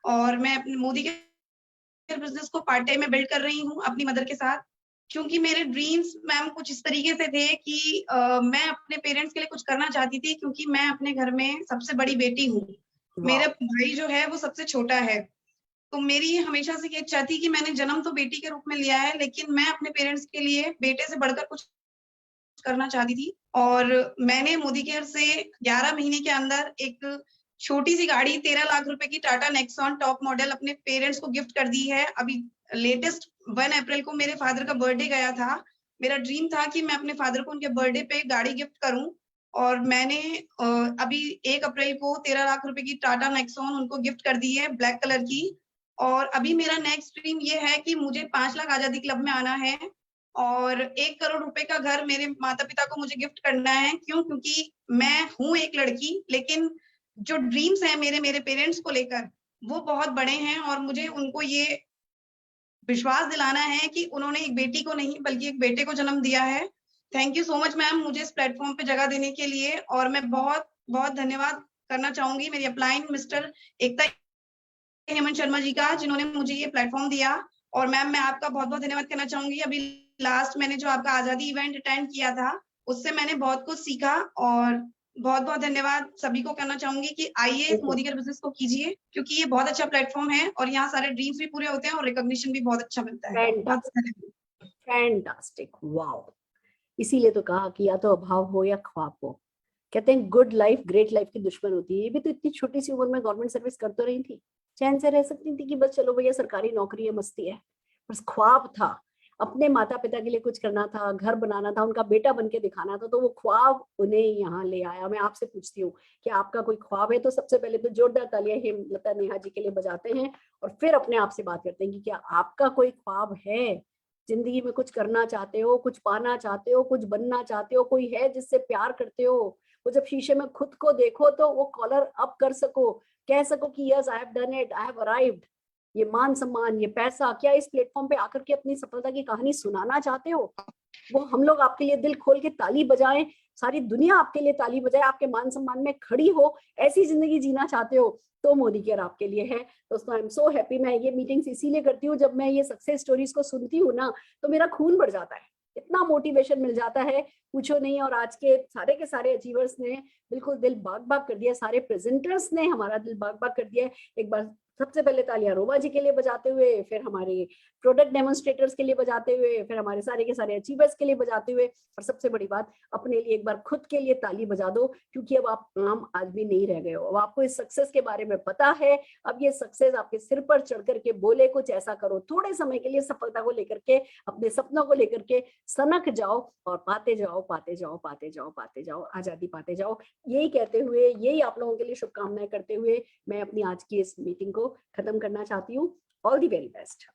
और मैं अपने मोदी केयर बिजनेस को पार्ट टाइम में बिल्ड कर रही हूँ अपनी मदर के साथ, क्योंकि मेरे ड्रीम्स मैम कुछ इस तरीके से थे कि मैं अपने पेरेंट्स के लिए कुछ करना चाहती थी, क्योंकि मैं अपने घर में सबसे बड़ी बेटी हूँ। मेरा भाई जो है वो सबसे छोटा है। तो मेरी हमेशा से ये इच्छा थी कि मैंने जन्म तो बेटी के रूप में लिया है, लेकिन मैं अपने पेरेंट्स के लिए बेटे से बढ़कर कुछ करना चाहती थी। और मैंने मोदी केयर से 11 महीने के अंदर एक छोटी सी गाड़ी 13 लाख रुपए की टाटा नेक्सॉन टॉप मॉडल अपने पेरेंट्स को गिफ्ट कर दी है। अभी लेटेस्ट 1 अप्रैल को मेरे फादर का बर्थडे गया था। मेरा ड्रीम था कि मैं अपने फादर को उनके बर्थडे पे गाड़ी गिफ्ट करूं और मैंने अभी 1 अप्रैल को 13 लाख रुपए की टाटा नेक्सॉन उनको गिफ्ट कर दी है, ब्लैक कलर की। और अभी मेरा नेक्स्ट ड्रीम ये है कि मुझे 5 लाख आजादी क्लब में आना है और 1 करोड़ रुपए का घर मेरे माता पिता को मुझे गिफ्ट करना है। क्यों? क्योंकि मैं हूँ एक लड़की, लेकिन जो ड्रीम्स हैं मेरे पेरेंट्स को लेकर वो बहुत बड़े हैं और मुझे उनको ये विश्वास दिलाना है कि उन्होंने एक बेटी को नहीं बल्कि एक बेटे को जन्म दिया है। Thank you so much ma'am मुझे इस प्लेटफॉर्म पे जगह देने के लिए, और मैं बहुत बहुत धन्यवाद करना चाहूंगी मेरी अपलाइन मिस्टर एकता हेमंत शर्मा जी का, जिन्होंने मुझे ये प्लेटफॉर्म दिया। और मैम मैं आपका बहुत बहुत धन्यवाद करना चाहूंगी। अभी लास्ट मैंने जो आपका आजादी इवेंट अटेंड किया था उससे मैंने बहुत कुछ सीखा, और बहुत बहुत धन्यवाद सभी को करना चाहूंगी कि आइए मोदी केयर बिजनेस को कीजिए, क्योंकि ये बहुत अच्छा प्लेटफॉर्म है और यहाँ सारे ड्रीम्स भी पूरे होते हैं और रिकॉग्निशन भी बहुत अच्छा मिलता है। Fantastic, wow. इसीलिए तो कहा कि या तो अभाव हो या ख्वाब हो। कहते हैं गुड लाइफ ग्रेट लाइफ की दुश्मन होती है। ये भी तो इतनी छोटी सी उम्र में गवर्नमेंट सर्विस कर तो रही थी, चैन से रह सकती थी कि बस चलो भैया सरकारी नौकरी है, मस्ती है। बस ख्वाब था, अपने माता पिता के लिए कुछ करना था, घर बनाना था, उनका बेटा बन के दिखाना था, तो वो ख्वाब उन्हें यहाँ ले आया। मैं आपसे पूछती हूँ कि आपका कोई ख्वाब है? तो सबसे पहले तो जोरदार तालियां हेमलता नेहा जी के लिए बजाते हैं और फिर अपने आप से बात करते हैं कि क्या आपका कोई ख्वाब है? जिंदगी में कुछ करना चाहते हो, कुछ पाना चाहते हो, कुछ बनना चाहते हो, कोई है जिससे प्यार करते हो? वो जब शीशे में खुद को देखो तो वो कॉलर अप कर सको, कह सको कि yes I have done it, I have arrived. ये मान सम्मान, ये पैसा, क्या इस प्लेटफॉर्म पे आकर के अपनी सफलता की कहानी सुनाना चाहते हो? वो हम लोग आपके लिए दिल खोल के ताली बजाएं, सारी दुनिया आपके लिए ताली बजाए, आपके मान सम्मान में खड़ी हो, ऐसी जिंदगी जीना चाहते हो तो मोदी केयर आपके लिए है। दोस्तों आई एम सो हैप्पी। मैं ये मीटिंग्स इसीलिए करती हूँ, जब मैं ये सक्सेस स्टोरीज को सुनती हूँ ना तो मेरा खून बढ़ जाता है, इतना मोटिवेशन मिल जाता है पूछो नहीं। और आज के सारे अचीवर्स ने बिल्कुल दिल बाग बाग कर दिया, सारे प्रेजेंटर्स ने हमारा दिल बाग बाग कर दिया। एक बार सबसे पहले तालियां रोमा जी के लिए बजाते हुए, फिर हमारे प्रोडक्ट डेमोन्स्ट्रेटर्स के लिए बजाते हुए, फिर हमारे सारे के सारे अचीवर्स के लिए बजाते हुए, और सबसे बड़ी बात अपने लिए एक बार खुद के लिए ताली बजा दो, क्योंकि अब आप आम आदमी नहीं रह गए हो। अब आपको इस सक्सेस के बारे में पता है। अब ये सक्सेस आपके सिर पर चढ़ करके बोले कुछ ऐसा करो, थोड़े समय के लिए सफलता को लेकर के, अपने सपनों को लेकर के सनक जाओ और पाते जाओ पाते जाओ पाते जाओ पाते जाओ, आजादी पाते जाओ। यही कहते हुए, यही आप लोगों के लिए शुभकामनाएं करते हुए मैं अपनी आज की इस मीटिंग को खत्म करना चाहती हूँ। All the very best.